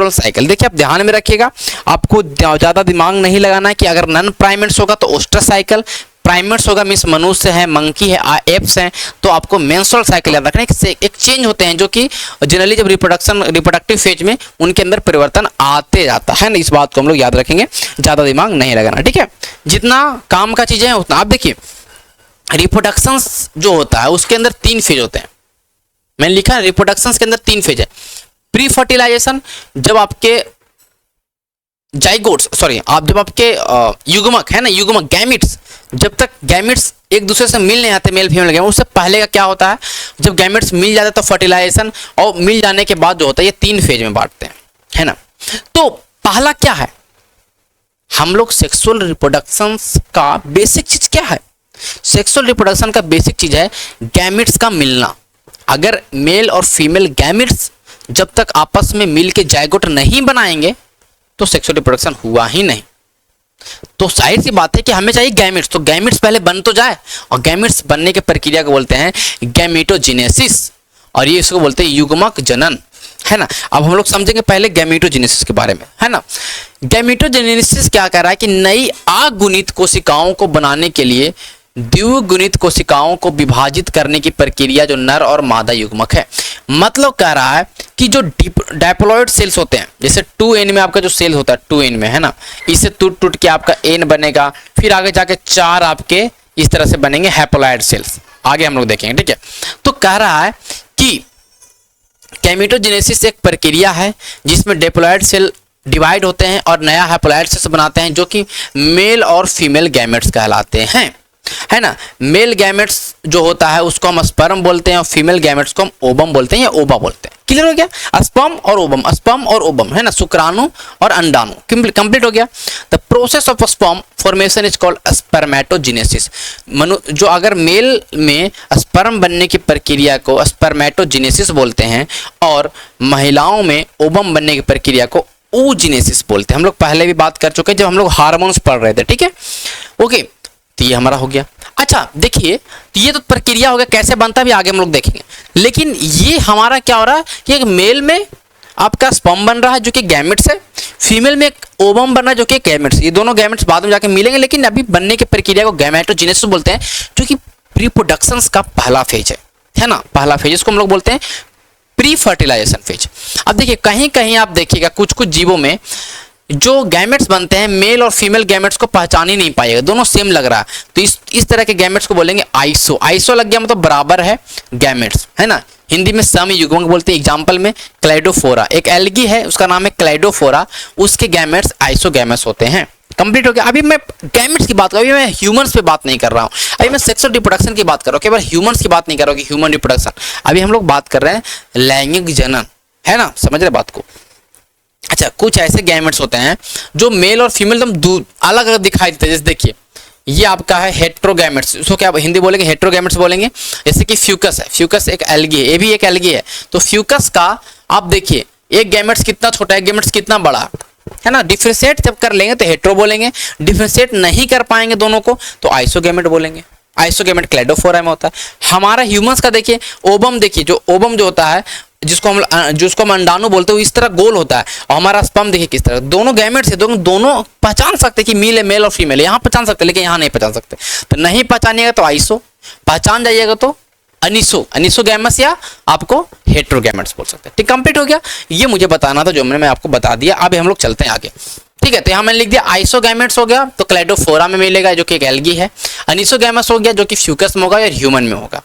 साइकिल। देखिए आप ध्यान में रखिएगा, आपको ज्यादा दिमाग नहीं लगाना है कि अगर नन प्राइमेट्स होगा तो ओस्ट्रस साइकिल, प्राइमेट्स होगा मीन्स मनुष्य है, मंकी है, एप्स हैं, तो आपको मेंस्ट्रुअल साइकिल याद रखना है। एक चेंज होते हैं जो कि जनरली जब रिप्रोडक्टिव फेज में उनके अंदर परिवर्तन आते जाता है ना, इस बात को हम लोग याद रखेंगे, ज्यादा दिमाग नहीं लगाना। ठीक है, जितना काम का चीजें हैं उतना। आप देखिए रिप्रोडक्शन जो होता है उसके अंदर 3 फेज होते हैं। मैंने लिखा है रिप्रोडक्शन के अंदर 3 फेज है। प्री फर्टिलाइजेशन, जब आपके जाइगोट्स आप जब आपके युग्मक है ना, युग्मक गैमिट्स, जब तक गैमिट्स एक दूसरे से मिल नहीं आते, मेल फीमेल गैमेट, उससे पहले का क्या होता है, जब गैमिट्स मिल जाते तो फर्टिलाइजेशन, और मिल जाने के बाद जो होता है ये 3 फेज में बांटते हैं, है ना। तो पहला क्या है, हम लोग सेक्सुअल रिप्रोडक्शन का बेसिक चीज क्या है? सेक्सुअल रिप्रोडक्शन का बेसिक चीज है गैमेट्स का मिलना। अगर मेल और फीमेल गैमेट्स जब तक आपस में मिल के जाइगोट नहीं बनाएंगे तो सेक्सुअल रिप्रोडक्शन हुआ ही नहीं। तो जाहिर सी बात है कि हमें चाहिए गैमेट्स, तो गैमेट्स पहले बन तो जाए, और गैमेट्स बनने की प्रक्रिया को बोलते हैं गैमेटोजेनेसिस, और ये इसको बोलते हैं युग्मक जनन, है ना। अब हम लोग समझेंगे पहले गैमेटोजेनेसिस के बारे में, है ना। गैमेटोजेनेसिस क्या कह रहा है कि नई अगुणित कोशिकाओं को बनाने के लिए द्विगुणित कोशिकाओं को विभाजित करने की प्रक्रिया जो नर और मादा युग्मक है। मतलब कह रहा है कि जो डायप्लॉइड सेल्स होते हैं, जैसे 2n में आपका जो सेल होता है 2n में, है ना, इससे टूट के आपका n बनेगा, फिर आगे जाके 4 आपके इस तरह से बनेंगे हैप्लॉइड सेल्स, आगे हम लोग देखेंगे। ठीक है, तो कह रहा है कि गैमेटोजेनेसिस एक प्रक्रिया है जिसमें डिप्लॉइड सेल डिवाइड होते हैं और नया हैप्लॉइड सेल्स बनाते हैं, जो कि मेल और फीमेल गैमेट्स कहलाते हैं। है ना। मेल गैमेट्स जो होता है उसको हम स्पर्म बोलते हैं और फीमेल गैमेट्स को हम ओवम बोलते हैं या ओवा बोलते हैं। क्लियर हो गया। स्पर्म और ओवम, स्पर्म और ओवम, है ना, शुक्राणु और अंडाणु, कंप्लीट हो गया। The process of sperm formation is called spermatogenesis. जो अगर मेल में स्पर्म बनने की प्रक्रिया को स्पर्मेटोजेनेसिस बोलते हैं और महिलाओं में ओवम बनने की प्रक्रिया को oogenesis बोलते हैं। हम लोग पहले भी बात कर चुके हैं जब हम लोग हार्मोन्स पढ़ रहे थे, ठीक है। ओके, तो ये हमारा हो गया। अच्छा देखिए, ये तो प्रक्रिया हो गया, कैसे बनता है भी आगे हम लोग देखेंगे। लेकिन ये हमारा क्या हो रहा है कि एक मेल में आपका स्पर्म बन रहा है जो कि गैमेट्स है, फीमेल में एक ओवम बन रहा है जो कि गैमेट्स। ये दोनों गैमेट्स बाद में जाके मिलेंगे, लेकिन अभी बनने की प्रक्रिया को गैमेटोजेनेसिस बोलते हैं, जो कि प्रीप्रोडक्शन का पहला फेज है ना, पहला फेज। इसको हम लोग बोलते हैं प्री फर्टिलाइजेशन फेज। अब देखिए, कहीं कहीं आप देखिएगा कुछ कुछ जीवों में जो गैमेट्स बनते हैं मेल और फीमेल गैमेट्स को पहचान ही नहीं पाएगा, दोनों सेम लग रहा है, तो इस तरह के गैमेट्स को बोलेंगे आइसो। आइसो लग गया मतलब बराबर है गैमेट्स, है ना। हिंदी में समयुग्मक बोलते हैं। एग्जांपल में क्लाइडोफोरा, एक एल्गी है उसका नाम है क्लाइडोफोरा, उसके गैमेट्स आइसोगैमेट्स होते हैं। कंप्लीट हो गया। अभी मैं गैमेट्स की बात कर रहा हूँ, अभी मैं ह्यूमंस पे बात नहीं कर रहा हूँ, अभी मैं सेक्सुअल रिप्रोडक्शन की बात कर रहा हूँ, केवल ह्यूमंस की बात नहीं कर रहा हूँ कि ह्यूमन रिप्रोडक्शन। अभी हम लोग बात कर रहे हैं लैंगिक जनन, है ना, समझ रहे बात को। अच्छा, कुछ ऐसे गैमेट्स होते हैं जो मेल और फीमेल एकदम अलग अलग दिखाई देते हैं। जैसे देखिए, ये आपका है हेट्रोगैमेट्स, इसको क्या हिंदी बोलेंगे, हेट्रोगैमेट्स बोलेंगे। जैसे कि फ्यूकस है, फ्यूकस एक एल्गी है, ये भी एक एल्गी है। तो फ्यूकस का आप देखिए, एक गैमेट्स कितना छोटा है, गैमेट्स कितना बड़ा, है ना। डिफरेंशिएट जब कर लेंगे तो हेट्रो बोलेंगे, डिफरेंशिएट नहीं कर पाएंगे दोनों को तो आइसोगैमेट बोलेंगे। आइसोगैमेट क्लाइडोफोरा में होता है। हमारा ह्यूमंस का देखिए, ओवम देखिए, जो ओवम जो होता है जिसको हम अंडाणु बोलते हैं, इस तरह गोल होता है। और हमारा स्पर्म देखिए किस तरह, दोनों गैमेट्स है, दोनों पहचान सकते कि मेल और फीमेल, यहाँ पहचान सकते लेकिन यहाँ नहीं पहचान सकते। तो नहीं पहचानिएगा तो आइसो, पहचान जाइएगा तो अनिसो गैमस या आपको हेट्रोगैमेट्स बोल सकते हैं। ठीक, कंप्लीट हो गया। ये मुझे बताना था जो मैं आपको बता दिया। अब हम लोग चलते हैं आगे, ठीक है। तो यहाँ मैंने लिख दिया आइसोगैमेट्स हो गया तो क्लाइडोफोरा में मिलेगा जो कि एक एल्गी है। अनिसोगैमस हो गया जो कि फ्यूकस में होगा या ह्यूमन में होगा।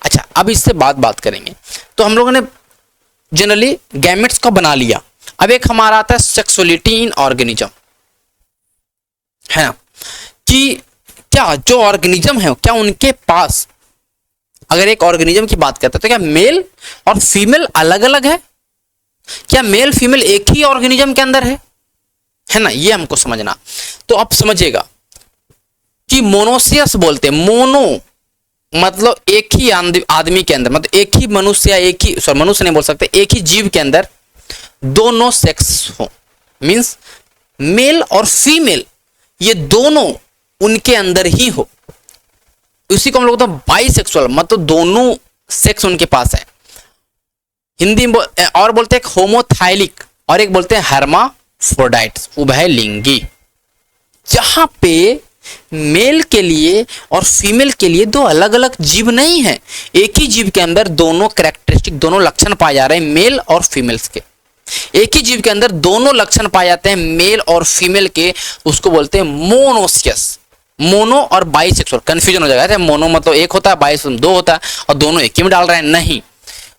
अच्छा, अब इससे बात करेंगे। तो हम लोगों ने जनरली गैमेट्स को बना लिया। अब एक हमारा आता है सेक्सुअलिटी इन ऑर्गेनिज्म, है ना, कि क्या जो ऑर्गेनिज्म है क्या उनके पास, अगर एक ऑर्गेनिज्म की बात करते हैं तो क्या मेल और फीमेल अलग अलग है, क्या मेल फीमेल एक ही ऑर्गेनिज्म के अंदर है ना, ये हमको समझना। तो आप समझिएगा कि मोनोसियस बोलते हैं, मोनो मतलब एक ही आदमी के अंदर, मतलब एक ही मनुष्य या एक ही, सॉरी मनुष्य नहीं बोल सकते, एक ही जीव के अंदर दोनों सेक्स हो, मींस मेल और फीमेल ये दोनों उनके अंदर ही हो, उसी को हम लोग तो बाइसेक्सुअल, मतलब दोनों सेक्स उनके पास है। हिंदी में और बोलते हैं होमोथाइलिक और एक बोलते हैं हर्माफ्रोडाइट्स, उभयलिंगी, जहां पे मेल के लिए और फीमेल के लिए दो अलग अलग जीव नहीं है, एक ही जीव के अंदर दोनों कैरेक्टरिस्टिक, दोनों लक्षण पाए जा रहे हैं मेल और फीमेल्स के। एक ही जीव के अंदर दोनों लक्षण पाए जाते हैं मेल और फीमेल के, उसको बोलते हैं मोनोसियस। मोनो और बाइसेक्सुअल कंफ्यूजन हो जाएगा, मोनो मतलब एक होता है, बाइसेक्सुअल दो होता है, और दोनों एक ही में डाल रहे हैं, नहीं।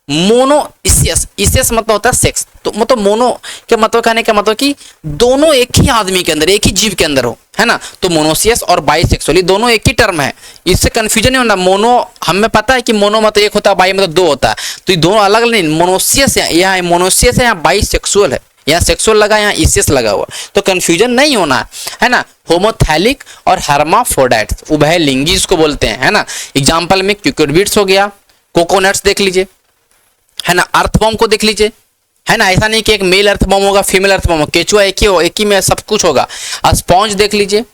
मोनोइसियस, इसियस मतलब होता है सेक्स, तो मतलब मोनो के मतलब कहने का मतलब कि दोनों एक ही आदमी के अंदर, एक ही जीव के अंदर हो, है ना। तो मोनोसियस और बाइसेक्सुअली दोनों एक ही टर्म है, इससे कंफ्यूजन नहीं होना। मोनो हमें पता है कि मोनो मतलब एक होता है, बाई मतलब दो होता है, तो ये दोनों अलग नहीं। मोनोसियस है, यहाँ मोनोसियस है, यहाँ बाइसेक्सुअल है, यहाँ सेक्सुअल लगा, यहाँ इसियस लगा हुआ, तो कंफ्यूजन नहीं होना है ना। होमोथैलिक और हर्माफ्रोडाइट्स, उभयलिंगी इसको बोलते हैं, है ना। एग्जाम्पल में क्यूकर्बिट्स हो गया, कोकोनट्स देख लीजिए, है ना। अर्थवॉर्म को देख लीजिए, है ना, ऐसा नहीं कि एक मेल अर्थवॉर्म होगा फीमेल अर्थवॉर्म होगा, केचुआ एक ही में सब कुछ होगा। स्पॉन्ज देख लीजिए,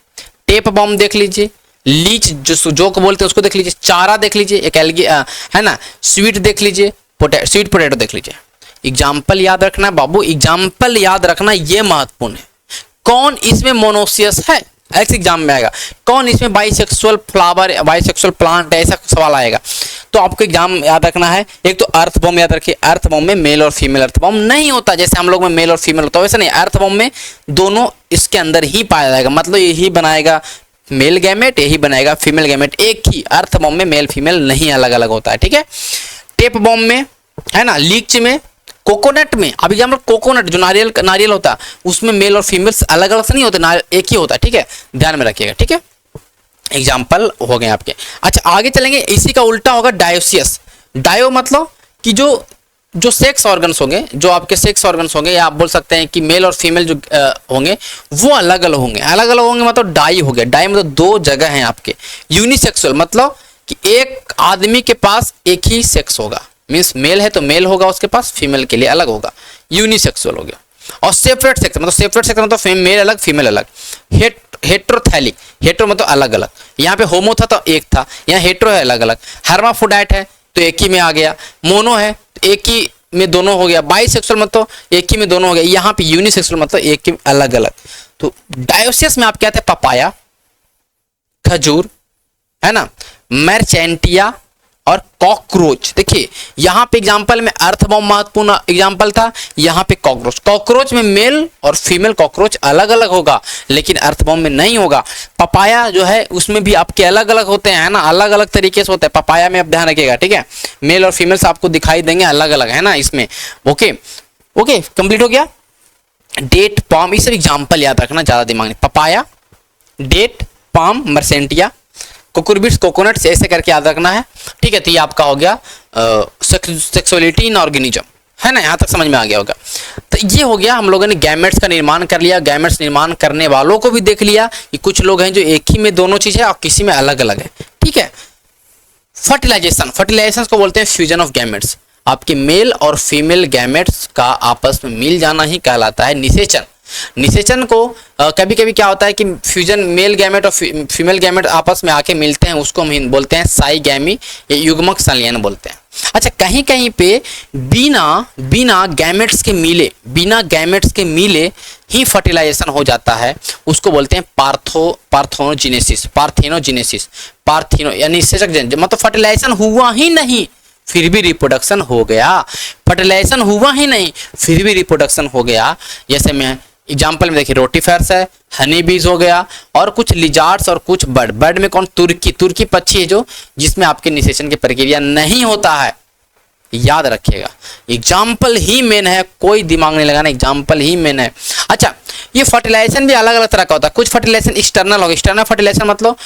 टेप बॉम देख लीजिए, लीच जो को बोलते हैं उसको देख लीजिए, चारा देख लीजिए, एक एल्गी है ना, स्वीट देख लीजिए, स्वीट पोटैटो देख लीजिए। एग्जाम्पल याद रखना बाबू, एग्जाम्पल याद रखना, ये महत्वपूर्ण है। कौन इसमें मोनोसियस है, ऐसे एग्जाम में आएगा, कौन इसमें बाइसेक्सुअल फ्लावर, बाइसेक्सुअल प्लांट है, ऐसा सवाल आएगा। तो आपको एग्जाम याद रखना है, एक तो अर्थवॉर्म याद रखिए, अर्थवॉर्म में मेल और फीमेल अर्थवॉर्म नहीं होता, जैसे हम लोग में मेल और फीमेल होता है वैसे नहीं, अर्थवॉर्म में दोनों इसके अंदर ही पाया जाएगा, मतलब यही बनाएगा मेल गैमेट, यही बनाएगा फीमेल गैमेट, एक ही। अर्थवॉर्म में मेल फीमेल नहीं अलग अलग होता है, ठीक है। टेप बॉम में, है ना, लीच में, कोकोनट में, अभी हम लोग कोकोनट जो नारियल होता है उसमें मेल और फीमेल्स अलग अलग से नहीं होते, एक ही होता है, ठीक है, ध्यान में रखिएगा, ठीक है। एग्जाम्पल हो गए आपके। अच्छा आगे चलेंगे, इसी का उल्टा होगा डायोसियस। डायो मतलब कि जो सेक्स ऑर्गन्स होंगे, जो आपके सेक्स ऑर्गन्स होंगे, या आप बोल सकते हैं कि मेल और फीमेल जो होंगे वो अलग अलग होंगे। अलग अलग होंगे मतलब डाई हो गया। डाई मतलब दो जगह हैं आपके। यूनिसेक्सुअल मतलब कि एक आदमी के पास एक ही सेक्स होगा, मीन्स मेल है तो मेल होगा उसके पास, फीमेल के लिए अलग होगा, यूनिसेक्सुअल हो गया। और सेपरेट सेक्स मतलब मेल अलग फीमेल अलग। हेट्रोथैलिक, हेट्रो मतलब अलग अलग, यहाँ पे होमो था तो एक था, यहाँ हेट्रो है अलग अलग। हर्माफ्रोडाइट है तो एक ही में आ गया। मोनो है तो एक ही में दोनों हो गया। बाइसेक्सुअल मतलब एक ही में दोनों हो गया। यहाँ पे यूनिसेक्सुअल मतलब एक ही अलग अलग। तो डायोसियस में आप कहते हैं पपाया, खजूर, है ना, मर्चेंटिया और कॉकरोच। देखिए यहाँ पे एग्जाम्पल में अर्थवॉर्म महत्वपूर्ण एग्जाम्पल था, यहाँ पे कॉकरोच। कॉकरोच में मेल और फीमेल कॉकरोच अलग अलग होगा, लेकिन अर्थवॉर्म में नहीं होगा। पपाया जो है उसमें भी आपके अलग अलग होते हैं, है ना, अलग अलग तरीके से होते हैं। पपाया में आप ध्यान रखिएगा, ठीक है, मेल और फीमेल्स आपको दिखाई देंगे अलग अलग, है ना इसमें। ओके ओके, कंप्लीट हो गया। डेट, पाम, ये सब एग्जाम्पल याद रखना, ज्यादा दिमाग नहीं। पपाया, डेट, पाम, मर्सेंटिया, कुकुरबिट्स, कोकोनट्स, ऐसे करके याद रखना है, ठीक है। तो ये आपका हो गया सेक्सुअलिटी इन ऑर्गेनिज्म, है ना, यहाँ तक समझ में आ गया होगा। तो ये हो गया, हम लोगों ने गैमेट्स का निर्माण कर लिया। गैमेट्स निर्माण करने वालों को भी देख लिया कि कुछ लोग हैं जो एक ही में दोनों चीज़ है और किसी में अलग अलग है, ठीक है। फर्टिलाइजेशन, फर्टिलाइजेशन को बोलते हैं फ्यूजन ऑफ गैमेट्स। आपके मेल और फीमेल गैमेट्स का आपस में मिल जाना ही कहलाता है निषेचन। निषेचन को कभी कभी क्या होता है कि फ्यूजन, मेल गैमेट और फीमेल गैमेट आपस में आके मिलते हैं, उसको हम बोलते हैं साइगैमी या युग्मक संलयन बोलते हैं। अच्छा कहीं कहीं पे बिना गैमेट्स के मिले ही फर्टिलाइजेशन हो जाता है, उसको बोलते हैं पार्थेनोजेनेसिस या निषेचक जन, मतलब फर्टिलाइजेशन हुआ ही नहीं फिर भी रिप्रोडक्शन हो गया, फर्टिलाइजेशन हुआ ही नहीं फिर भी रिप्रोडक्शन हो गया। जैसे मैं एग्जाम्पल में देखिए, रोटीफेरस है, हनी बीज हो गया, और कुछ लिजार्ड्स और कुछ बर्ड में कौन, तुर्की पक्षी है जो, जिसमें आपके निषेचन की प्रक्रिया नहीं होता है। याद रखिएगा, एग्जाम्पल ही मेन है, कोई दिमाग नहीं लगाना, एग्जाम्पल ही मेन है। अच्छा ये फर्टिलाइजेशन भी अलग अलग तरह का होता है। कुछ फर्टिलाइजेशन एक्सटर्नल होगा। एक्सटर्नल फर्टिलाइजेशन मतलब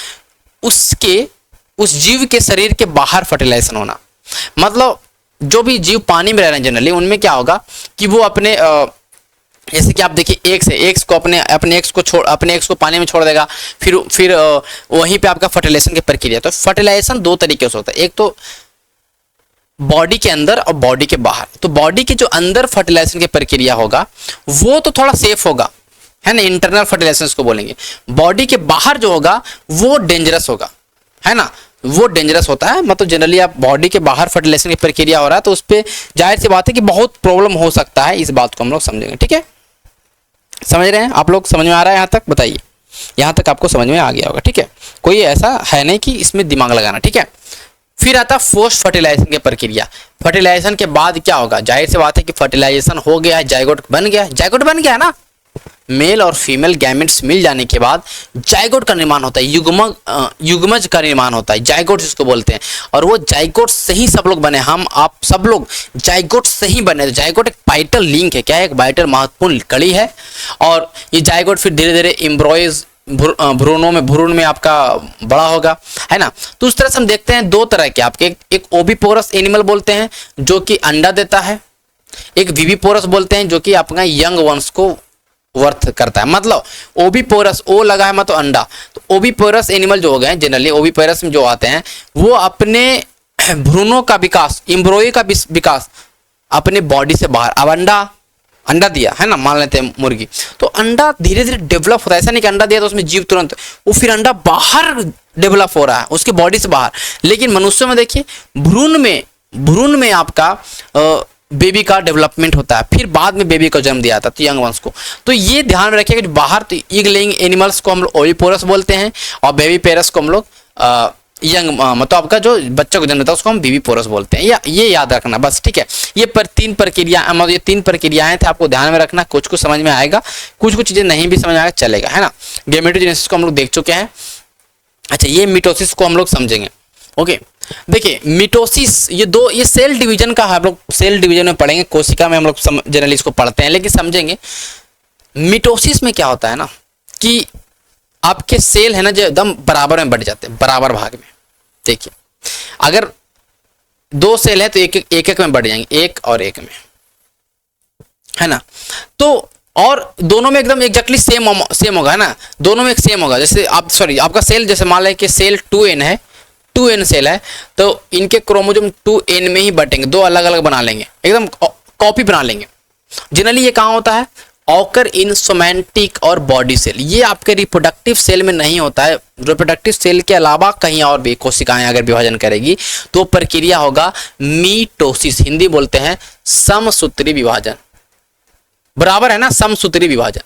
उस जीव के शरीर के बाहर फर्टिलाइजेशन होना। मतलब जो भी जीव पानी में रह रहे हैं जनरली, उनमें क्या होगा कि वो अपने जैसे कि आप देखिए एक्स को अपने एक्स को पानी में छोड़ देगा, फिर वहीं पे आपका फर्टिलाइजेशन की प्रक्रिया। तो फर्टिलाइजेशन दो तरीके से होता है, एक तो बॉडी के अंदर और बॉडी के बाहर। तो बॉडी के जो अंदर फर्टिलाइजेशन की प्रक्रिया होगा वो तो थोड़ा सेफ होगा, है ना, इंटरनल फर्टिलाइजेशन को बोलेंगे। बॉडी के बाहर जो होगा वो डेंजरस होगा, है ना, वो डेंजरस होता है। मतलब जनरली आप बॉडी के बाहर फर्टिलाइजेशन की प्रक्रिया हो रहा है तो उस पर जाहिर सी बात है कि बहुत प्रॉब्लम हो सकता है। इस बात को हम लोग समझेंगे, ठीक है। समझ रहे हैं आप लोग, समझ में आ रहा है यहाँ तक? बताइए, यहाँ तक आपको समझ में आ गया होगा, ठीक है। कोई ऐसा है नहीं कि इसमें दिमाग लगाना, ठीक है। फिर आता पोस्ट फर्टिलाइजेशन की प्रक्रिया। फर्टिलाइजेशन के बाद क्या होगा, जाहिर सी बात है कि फर्टिलाइजेशन हो गया है, जाइगोट बन गया है ना, मेल और फीमेल गैमेट्स मिल जाने के बाद जाइगोट का निर्माण होता है, युग्मज का निर्माण होता है, जाइगोट जिसको बोलते हैं। और वो जाइगोट से ही सब लोग बने, हम आप सब लोग जाइगोट से ही बने। तो जाइगोट एक वाइटल लिंक है, क्या है, एक वाइटल महत्वपूर्ण कड़ी है। और ये जाइगोट फिर धीरे धीरे एम्ब्रॉयज भ्रूण में आपका बड़ा होगा, है ना। तो उस तरह से हम देखते हैं दो तरह के आपके, एक ओविपोरस एनिमल बोलते हैं जो कि अंडा देता है, एक विविपोरस बोलते हैं जो कि अपना यंग वंश को वर्थ करता है। मतलब ओविपोरस, ओ लगा है मतलब अंडा, तो ओविपोरस एनिमल जो हो गए जनरली, ओविपोरस में जो आते हैं वो अपने भ्रूणों का विकास, एम्ब्रॉय का विकास अपने बॉडी से बाहर, अब अंडा दिया है ना, मान लेते हैं मुर्गी, तो अंडा धीरे धीरे डेवलप होता है। ऐसा नहीं कि अंडा दिया तो उसमें जीव तुरंत, वो फिर अंडा बाहर डेवलप हो रहा है उसके बॉडी से बाहर। लेकिन मनुष्य में देखिए भ्रूण में आपका बेबी का डेवलपमेंट होता है, फिर बाद में बेबी को जन्म दिया जाता है, तो यंग वंश को। तो ये ध्यान में रखिएगा, बाहर तो इग लेइंग एनिमल्स को हम लोग ओविपोरस बोलते हैं, और बेबी पेरस को हम लोग यंग मतलब आपका जो बच्चा को जन्म देता है उसको हम विविपोरस बोलते हैं। या ये याद रखना बस, ठीक है। ये तीन प्रक्रियाएं थे, आपको ध्यान में रखना। कुछ समझ में आएगा, कुछ चीजें नहीं भी समझ में आएगा, चलेगा, है ना। गैमेटोजेनेसिस को हम लोग देख चुके हैं। अच्छा ये मिटोसिस को हम लोग समझेंगे। ओके देखिए मिटोसिस, ये सेल डिवीजन का हम लोग सेल डिवीजन में पढ़ेंगे, कोशिका में हम लोग जनरली इसको पढ़ते हैं, लेकिन समझेंगे मिटोसिस में क्या होता है ना कि आपके सेल है ना जो एकदम बराबर में बढ़ जाते हैं, बराबर भाग में। देखिए अगर 2 सेल है तो एक एक में बढ़ जाएंगे, 1 और 1 में, है ना। तो और दोनों में एकदम एग्जैक्टली सेम होगा, है ना, दोनों में एक सेम होगा। जैसे आप सॉरी आपका सेल जैसे मान लें कि सेल 2n है, 2n सेल है, तो इनके क्रोमोसोम 2n में ही बटेंगे, 2 अलग अलग बना लेंगे, एकदम कॉपी बना लेंगे। जनरली ये कहाँ होता है, ऑकर इन सोमैटिक और बॉडी सेल। ये आपके रिप्रोडक्टिव सेल में नहीं होता है। रिप्रोडक्टिव सेल के अलावा कहीं और भी कोशिकाएं अगर विभाजन करेगी तो प्रक्रिया होगा मीटोसिस, हिंदी बोलते हैं समसूत्री विभाजन। बराबर है ना, समसूत्री विभाजन,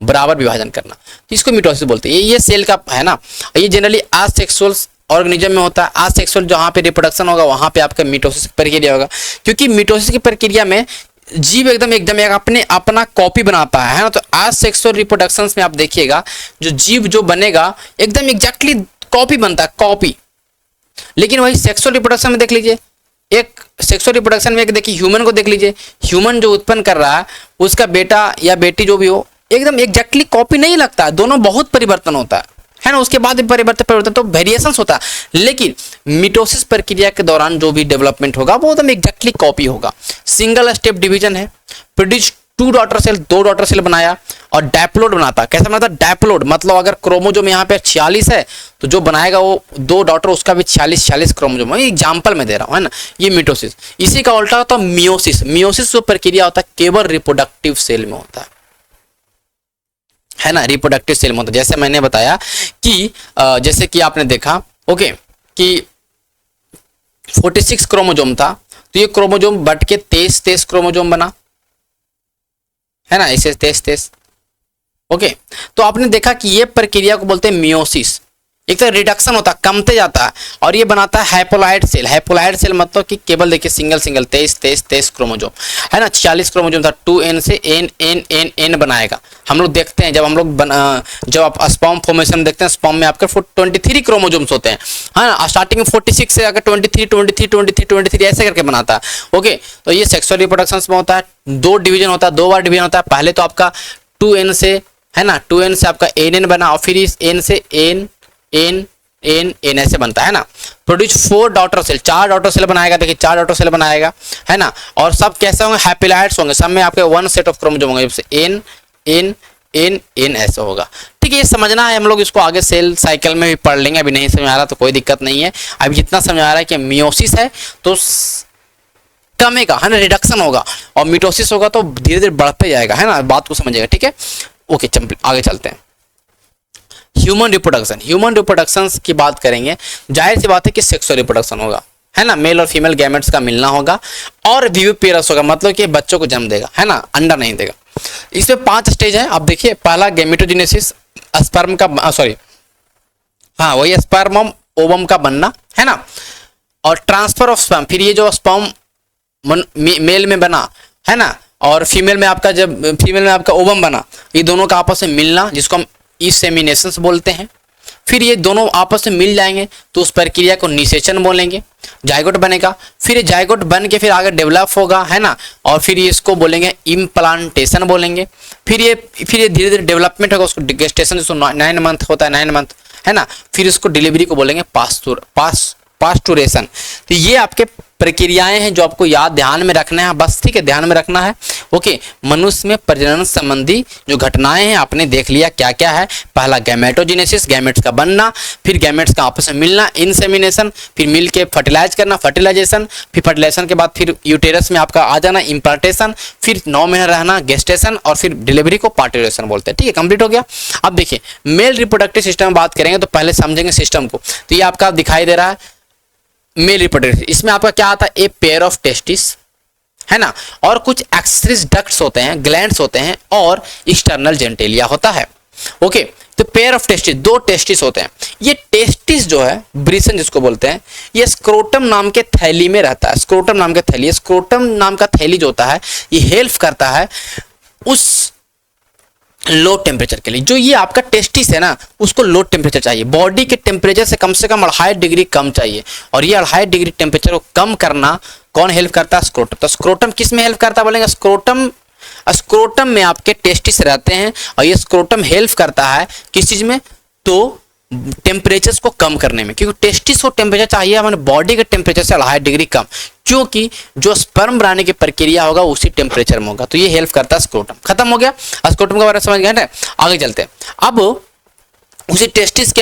बराबर विभाजन करना, तो इसको मीटोसिस बोलते हैं। ये सेल का है ना, ये जनरली असेक्सुअल ऑर्गेनिज्म में होता है। असेक्सुअल जहाँ पे रिप्रोडक्शन होगा वहाँ पे आपका मीटोसिस की प्रक्रिया होगा, क्योंकि मीटोसिस की प्रक्रिया में जीव एकदम अपने अपना कॉपी बनाता है ना। तो असेक्सुअल रिप्रोडक्शंस में आप देखिएगा जो जीव जो बनेगा एकदम एग्जैक्टली कॉपी बनता है, कॉपी। लेकिन वही सेक्सुअल रिप्रोडक्शन में देख लीजिए, एक सेक्सुअल रिप्रोडक्शन में एक देखिए ह्यूमन को देख लीजिए, ह्यूमन जो उत्पन्न कर रहा है उसका बेटा या बेटी जो भी हो एकदम एग्जैक्टली कॉपी नहीं लगता है, दोनों बहुत परिवर्तन होता है ना। उसके बाद भी परिवर्तन तो वेरिएशंस होता है। लेकिन मिटोसिस प्रक्रिया के दौरान जो भी डेवलपमेंट होगा वो एकदम एग्जैक्टली कॉपी होगा। सिंगल स्टेप डिवीजन है, produce 2 daughter cell, 2 daughter cell बनाया और डायप्लोड बनाता। कैसा बनाता है, डायप्लोड मतलब अगर क्रोमोजोम यहाँ पे 46 है तो जो बनाएगा वो 2 डॉटर उसका भी 46 क्रोमोजोम। एग्जाम्पल में दे रहा हूँ, है ना। ये मिटोसिस। इसी का उल्टा होता है मियोसिस। मियोसिस जो प्रक्रिया होता है केवल रिप्रोडक्टिव सेल में होता है ना, रिप्रोडक्टिव सेल में होता है। जैसे मैंने बताया कि जैसे कि आपने देखा ओके कि 46 क्रोमोजोम था तो ये क्रोमोजोम बट के 23 क्रोमोजोम बना, है ना, इसे 23। ओके, तो आपने देखा कि ये प्रक्रिया को बोलते हैं मियोसिस। एक तो रिडक्शन होता है, कमते जाता है, और ये बनाता है हैप्लॉइड सेल। हैप्लॉइड सेल मतलब कि केवल देखिए सिंगल 23 क्रोमोजोम, है ना। 46 क्रोमोजोम था, 2n से n बनाएगा। हम लोग देखते हैं जब हम लोग जब आप स्पर्म फॉर्मेशन देखते हैं, स्पर्म में आपके 23 क्रोमोजोम्स होते हैं, है ना। स्टार्टिंग में 46 से अगर 23 ऐसे करके बनाता है। ओके, तो ये सेक्सुअल रिप्रोडक्शन में होता है, 2 डिवीजन होता है, 2 बार डिवीजन होता है। पहले तो आपका 2n से, है ना, 2n से आपका nn बना और फिर इस n से n ऐसे बनता है ना। Produce 4 daughter cell, 4 daughter cell बनाएगा। देखिए 4 डॉटर सेल बनाएगा, है ना। और सब कैसे होंगे, हैप्लॉइड्स होंगे, सब में आपके 1 सेट ऑफ क्रोमोसोम होंगे, जैसे n ऐसे होगा। ठीक है, ये समझना है हम लोग, इसको आगे सेल साइकिल में भी पढ़ लेंगे। अभी नहीं समझ आ रहा तो कोई दिक्कत नहीं है। अभी जितना समझ आ रहा है कि मियोसिस है तो कमेगा, है ना, रिडक्शन होगा, और मिटोसिस होगा तो धीरे धीरे बढ़ते जाएगा, है ना। बात को समझिएगा, ठीक है। ओके, आगे चलते हैं। ह्यूमन रिप्रोडक्शन की बात करेंगे। जाहिर सी बात है कि सेक्सुअल रिप्रोडक्शन होगा, है ना, मेल और फीमेल गैमेट्स का मिलना होगा, और विविपेरस होगा, मतलब कि बच्चों को जन्म देगा, है ना, अंडा नहीं देगा। इसमें 5 स्टेज है। आप देखिए, पहला गैमेटोजेनेसिस, स्पर्म का सॉरी हाँ वही स्पर्म ओवम का बनना, है ना, और ट्रांसफर ऑफ स्पर्म। फिर ये जो स्पर्म मेल में बना, है ना, और फीमेल में आपका ओवम बना, ये दोनों का आपस में मिलना, जिसको हम इंसेमिनेशंस बोलते हैं। फिर ये दोनों आपस में मिल जाएंगे तो उस प्रक्रिया को निषेचन बोलेंगे, जाइगोट बनेगा। फिर ये जाइगोट बन के फिर आगे डेवलप होगा, है ना, और फिर ये इसको बोलेंगे इम्प्लांटेशन बोलेंगे। फिर ये धीरे धीरे डेवलपमेंट होगा, उसको गेस्टेशन जिसको 9 मंथ होता है, 9 मंथ, है ना। फिर इसको डिलीवरी को बोलेंगे पास्टुरेशन। तो ये आपके प्रक्रियाएं हैं जो आपको ध्यान में रखना है, बस, ठीक है, ध्यान में रखना है। ओके, मनुष्य में प्रजनन संबंधी जो घटनाएं हैं आपने देख लिया क्या क्या है। पहला गैमेटोजेनेसिस, गैमेट्स का बनना, फिर गैमेट्स का आपस में मिलना, इंसेमिनेशन, फिर मिल के फर्टिलाइज करना, फर्टिलाइजेशन, फिर फर्टिलाइजेशन के बाद फिर यूटेरस में आपका आ जाना, इम्प्लांटेशन, फिर 9 महीने रहना, गेस्टेशन, और फिर डिलीवरी को पार्टुरेशन बोलते हैं। ठीक है, कंप्लीट हो गया। अब देखिए मेल रिप्रोडक्टिव सिस्टम में बात करेंगे तो पहले समझेंगे सिस्टम को। तो ये आपका दिखाई दे रहा है मेल रिप्रोडक्टिव। इसमें आपका क्या आता है, ए पेयर ऑफ टेस्टिस, है ना, और कुछ एक्सेसरीज डक्ट्स होते हैं, ग्लैंड्स होते हैं, और एक्सटर्नल जेनिटेलिया होता है। ओके, तो पेयर ऑफ टेस्टिस, 2 टेस्टिस होते हैं। ये टेस्टिस जो है, ब्रिसन जिसको बोलते हैं, ये स्क्रोटम नाम के थैली में रहता है। स्क्रोटम नाम के थैली, स्क्रोटम नाम का थैली जो होता है ये हेल्प करता है उस लो टेम्परेचर के लिए। जो ये आपका टेस्टिस है ना, उसको लो टेम्परेचर चाहिए, बॉडी के टेम्परेचर से कम 2.5 डिग्री कम चाहिए, और ये 2.5 डिग्री टेम्परेचर को कम करना कौन हेल्प करता है, स्क्रोटम। तो स्क्रोटम किस में हेल्प करता है बोलेंगे, स्क्रोटम स्क्रोटम में आपके टेस्टिस रहते हैं और ये स्क्रोटम हेल्प करता है किस चीज में, तो टेम्परेचर को कम करने में, क्योंकि टेस्टिस को टेम्परेचर चाहिए हमारे बॉडी के टेम्परेचर से 2.5 डिग्री कम, क्योंकि जो स्पर्म बनाने की प्रक्रिया होगा उसी टेम्परेचर में होगा, तो ये हेल्प करता है स्क्रोटम। खत्म हो गया स्क्रोटम के बारे में, समझ गए ना। आगे चलते हैं, अब उसी टेस्टिस के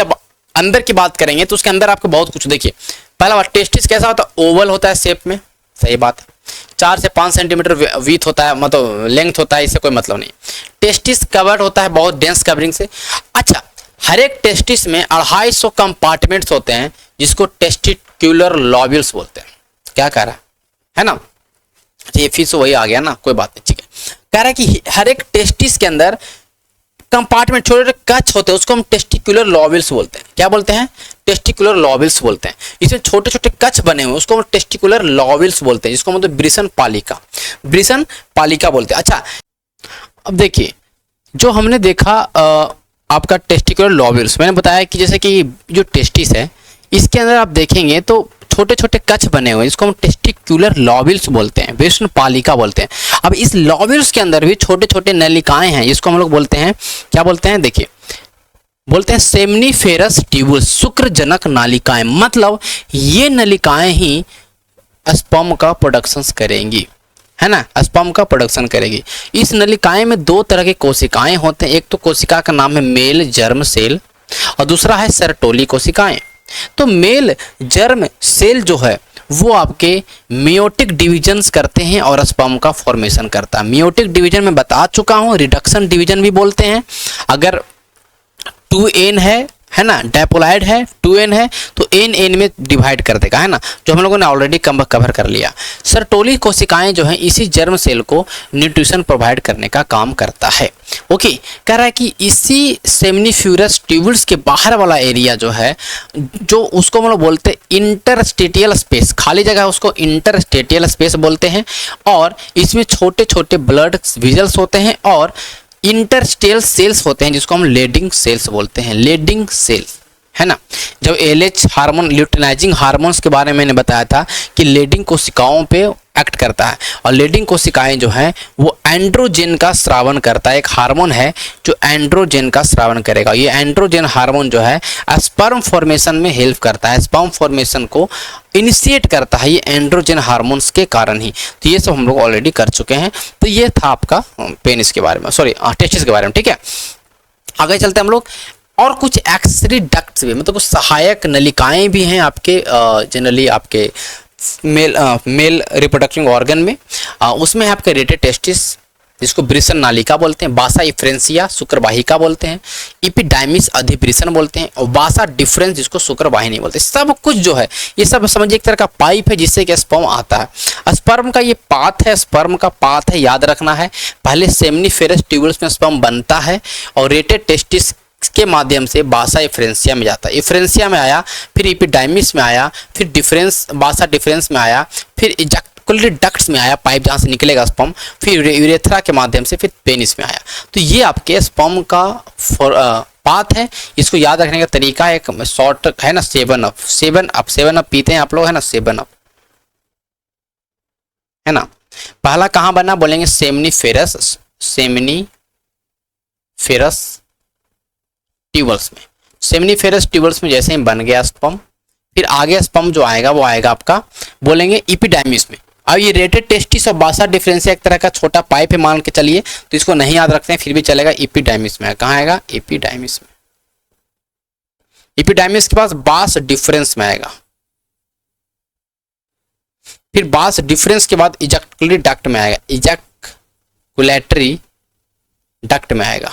अंदर की बात करेंगे तो उसके अंदर आपको बहुत कुछ, देखिए पहला बात, टेस्टिस कैसा होता है, ओवल होता है शेप में, सही बात है, 4 से 5 सेंटीमीटर वीथ होता है, मतलब लेंथ होता है, इससे कोई मतलब नहीं। टेस्टिस कवर्ड होता है बहुत डेंस कवरिंग से। अच्छा, हर एक टेस्टिस में 250 कंपार्टमेंट्स होते हैं जिसको टेस्टिकुलर लॉब्यूल्स बोलते हैं। क्या कह रहा है ना, ये फिर से वही आ गया ना, कोई बात नहीं, ठीक है। कह रहा है कि हर एक टेस्टिस के अंदर कंपार्टमेंट, छोटे छोटे कच होते हैं, उसको हम टेस्टिकुलर लॉब्यूल्स बोलते हैं। क्या बोलते हैं, टेस्टिकुलर लॉब्यूल्स बोलते हैं। इसमें छोटे छोटे कच बने हुए उसको हम टेस्टिकुलर लॉब्यूल्स बोलते हैं, जिसको मतलब ब्रिसन पालिका, ब्रिसन पालिका बोलते हैं। अच्छा, अब देखिए जो हमने देखा आपका टेस्टिकुलर लॉब्यूल्स, मैंने बताया कि जैसे कि जो टेस्टिस है इसके अंदर आप देखेंगे तो छोटे छोटे कच बने हुए हैं, इसको हम टेस्टिकुलर लॉब्यूल्स बोलते हैं, ब्रिसन पालिका बोलते हैं। अब इस लॉब्यूल्स के अंदर भी छोटे छोटे नलिकाएं हैं, जिसको हम लोग बोलते हैं, क्या बोलते हैं, देखिए बोलते हैं सेमनीफेरस ट्यूबुल्स, शुक्रजनक नालिकाएं। मतलब ये नलिकाएं ही स्पर्म का प्रोडक्शन करेंगी, है ना, स्पर्म का प्रोडक्शन करेगी। इस नलिकाएं में 2 तरह के कोशिकाएं होते हैं, एक तो कोशिका का नाम है मेल जर्म सेल और दूसरा है सर्टोली कोशिकाएं। तो मेल जर्म सेल जो है वो आपके मियोटिक डिविजन्स करते हैं और स्पर्म का फॉर्मेशन करता है। मियोटिक डिवीजन में बता चुका हूं, रिडक्शन डिवीजन भी बोलते हैं। अगर 2n है ना, डायपोलाइड है, 2n है तो n में डिवाइड कर देगा, है ना, जो हम लोगों ने ऑलरेडी कवर कर लिया। सर्टोली कोशिकाएं जो हैं इसी जर्म सेल को न्यूट्रिशन प्रोवाइड करने का काम करता है। ओके, कह रहा है कि इसी सेमनीफ्यूरस ट्यूबुल्स के बाहर वाला एरिया जो है, जो उसको हम लोग बोलते हैं इंटरस्टेटियल स्पेस, खाली जगह उसको इंटरस्टेटियल स्पेस बोलते हैं। और इसमें छोटे छोटे ब्लड विजल्स होते हैं और इंटरस्टेल सेल्स होते हैं, जिसको हम लेडिंग सेल्स बोलते हैं, लेडिंग सेल्स, है ना। जब LH हार्मोन, ल्यूटिनाइजिंग हार्मोन्स के बारे में मैंने बताया था कि लेडिंग कोशिकाओं पे एक्ट करता है, और लेडिंग कोशिकाएं जो हैं वो एंड्रोजन का स्रावन करता है। एक हार्मोन है जो एंड्रोजन का स्रावन करेगा। ये एंड्रोजन हार्मोन जो है स्पर्म फॉर्मेशन में हेल्प करता है, स्पर्म फॉर्मेशन को इनिशिएट करता है ये एंड्रोजन हार्मोन्स के कारण ही। तो ये सब हम लोग ऑलरेडी कर चुके हैं। तो ये था आपका पेनिस के बारे में, सॉरी टेस्टिस के बारे में, ठीक है। आगे चलते हैं हम लोग, और कुछ एक्सेसरी डक्ट्स भी, मतलब कुछ सहायक नलिकाएं भी हैं आपके जनरली आपके मेल रिप्रोडक्टिव ऑर्गन में। उसमें है आपके रेटे टेस्टिस, जिसको ब्रिसन नालिका बोलते हैं, बासा इफ्रेंसिया शुक्रवाहिका बोलते हैं, इपिडाइमिस अधिब्रिसन बोलते हैं, और बासा डिफरेंस जिसको शुक्रवाहिनी बोलते हैं। सब कुछ जो है ये सब समझिए एक तरह का पाइप है जिससे कि स्पर्म आता है। स्पर्म का ये पाथ है, स्पर्म का पाथ है, याद रखना है। पहले सेमनीफेरस ट्यूबुल्स में स्पर्म बनता है और रेटेड टेस्टिस के माध्यम से बासा इफ्रेंसिया में जाता है, इफ्रेंसिया में आया, फिर इपिडाइमिस में आया, फिर डिफरेंस बासा डिफरेंस में आया, फिर इजैक्युलेटरी डक्ट्स में आया, पाइप जहाँ से निकलेगा स्पर्म, फिर यूरेथ्रा के माध्यम से फिर पेनिस में आया। तो ये आपके स्पर्म का पाथ है। इसको याद रखने का तरीका एक शॉर्ट है ना, 7 अप, 7 अप पीते हैं आप लोग, है ना, 7 अप, है ना। पहला कहाँ बना बोलेंगे, सेमनीफेरस ट्यूबल्स में, सेमनीफेरस ट्यूबल्स में जैसे ही बन गया स्पर्म, फिर आगे स्पर्म जो आएगा वो आएगा आपका बोलेंगे इपिडाइमिस में। अब ये रेटेड टेस्टिस और बासा डिफरेंसिया एक तरह का छोटा पाइप है मान के चलिए, तो इसको नहीं याद रखते हैं फिर भी चलेगा, इपिडाइमिस में। कहाँ आएगा, इपिडाइमिस में। इपिडाइमिस के पास बास डिफरेंस में आएगा, फिर बास डिफरेंस के बाद इजैक्युलेटरी डक्ट में आएगा, इजैक्युलेटरी डक्ट में आएगा।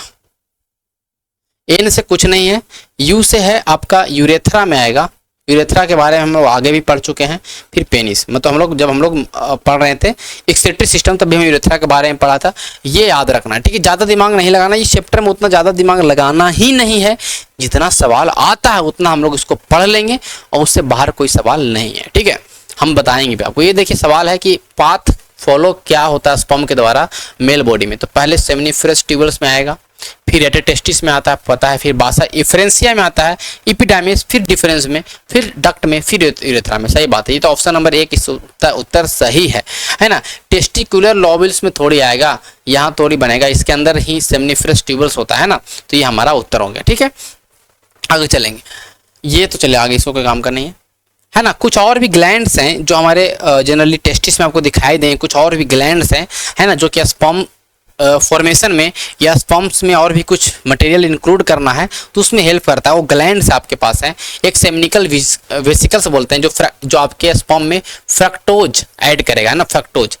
एन से कुछ नहीं है, यू से है आपका यूरेथ्रा में आएगा। यूरेथ्रा के बारे में हम लोग आगे भी पढ़ चुके हैं। फिर पेनिस, मतलब हम लोग जब हम लोग पढ़ रहे थे एक्सक्रीटरी सिस्टम तब भी हम यूरेथ्रा के बारे में पढ़ा था। ये याद रखना है, ठीक है। ज़्यादा दिमाग नहीं लगाना, ये चैप्टर में उतना ज़्यादा दिमाग लगाना ही नहीं है। जितना सवाल आता है उतना हम लोग इसको पढ़ लेंगे और उससे बाहर कोई सवाल नहीं है, ठीक है। हम बताएंगे भी आपको। ये देखिए सवाल है कि पाथ फॉलो क्या होता है स्पर्म के द्वारा मेल बॉडी में। तो पहले सेमनीफेरस ट्यूबल्स में आएगा, फिर रेटेड टेस्टिस में आता है पता है, फिर बासा इफ्रेंसिया में आता है, इपिडाइमिस, फिर डिफरेंस में, फिर डक्ट में, फिर यूरेथ्रा में। सही बात है, ये तो ऑप्शन नंबर 1 उत्तर सही है ना। टेस्टिकुलर लॉब्यूल्स में थोड़ी आएगा, यहाँ तोरी बनेगा, इसके अंदर ही सेमनीफरस ट्यूबल्स होता है ना। तो ये हमारा उत्तर हो गया, ठीक है। आगे चलेंगे, ये तो चले आगे, इसको कोई काम का नहीं है ना। कुछ और भी ग्लैंड्स हैं जो हमारे जनरली टेस्टिस में आपको दिखाई दें, कुछ और भी ग्लैंड्स हैं, है ना, जो कि स्पर्म फॉर्मेशन में या स्पर्म्स में और भी कुछ मटेरियल इंक्लूड करना है तो उसमें हेल्प करता है। वो ग्लैंड्स आपके पास हैं। एक सेमिनिकल वेसिकल्स बोलते हैं जो आपके स्पर्म में फ्रक्टोज ऐड करेगा, है ना, फ्रक्टोज।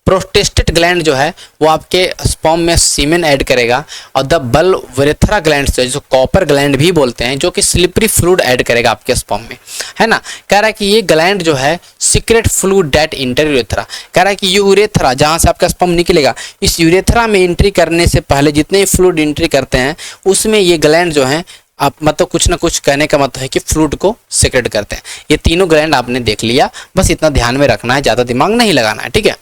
प्रोस्टेट ग्लैंड जो है वो आपके स्पर्म में सीमेन ऐड करेगा। और द बल्वेरेथ्रा ग्लैंड जो कॉपर ग्लैंड भी बोलते हैं, जो कि स्लिपरी फ्लूइड ऐड करेगा आपके स्पर्म में, है ना। कह रहा है कि ये ग्लैंड जो है secrete fluid that enter urethra, कह रहा है कि यूरेथ्रा जहाँ से आपका स्पर्म निकलेगा, इस यूरेथ्रा में एंट्री करने से पहले जितने फ्लूइड एंट्री करते हैं उसमें ये ग्लैंड जो है आप मतलब कुछ ना कुछ कहने का मतलब है कि फ्लूइड को सीक्रेट करते हैं। ये तीनों ग्लैंड आपने देख लिया, बस इतना ध्यान में रखना है, ज़्यादा दिमाग नहीं लगाना है, ठीक है।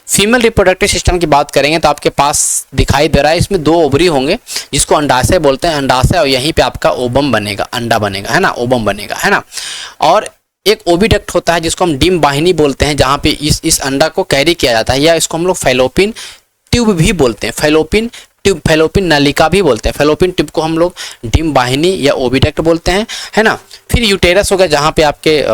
फीमेल रिप्रोडक्टिव सिस्टम की बात करेंगे तो आपके पास दिखाई दे रहा है, इसमें 2 ओवरी होंगे जिसको अंडाशय बोलते हैं, अंडाशय, और यहीं पे आपका ओबम बनेगा, अंडा बनेगा, है ना, ओबम बनेगा, है ना। और एक ओविडक्ट होता है जिसको हम डिम वाहिनी बोलते हैं, जहाँ पे इस अंडा को कैरी किया जाता है, या इसको हम लोग फैलोपिन ट्यूब भी बोलते हैं, फैलोपिन ट्यूब, फैलोपिन नलिका भी बोलते हैं। फैलोपिन ट्यूब को हम लोग डिम वाहिनी या ओविडक्ट बोलते हैं, है ना। फिर यूटेरस होगा जहाँ पे आपके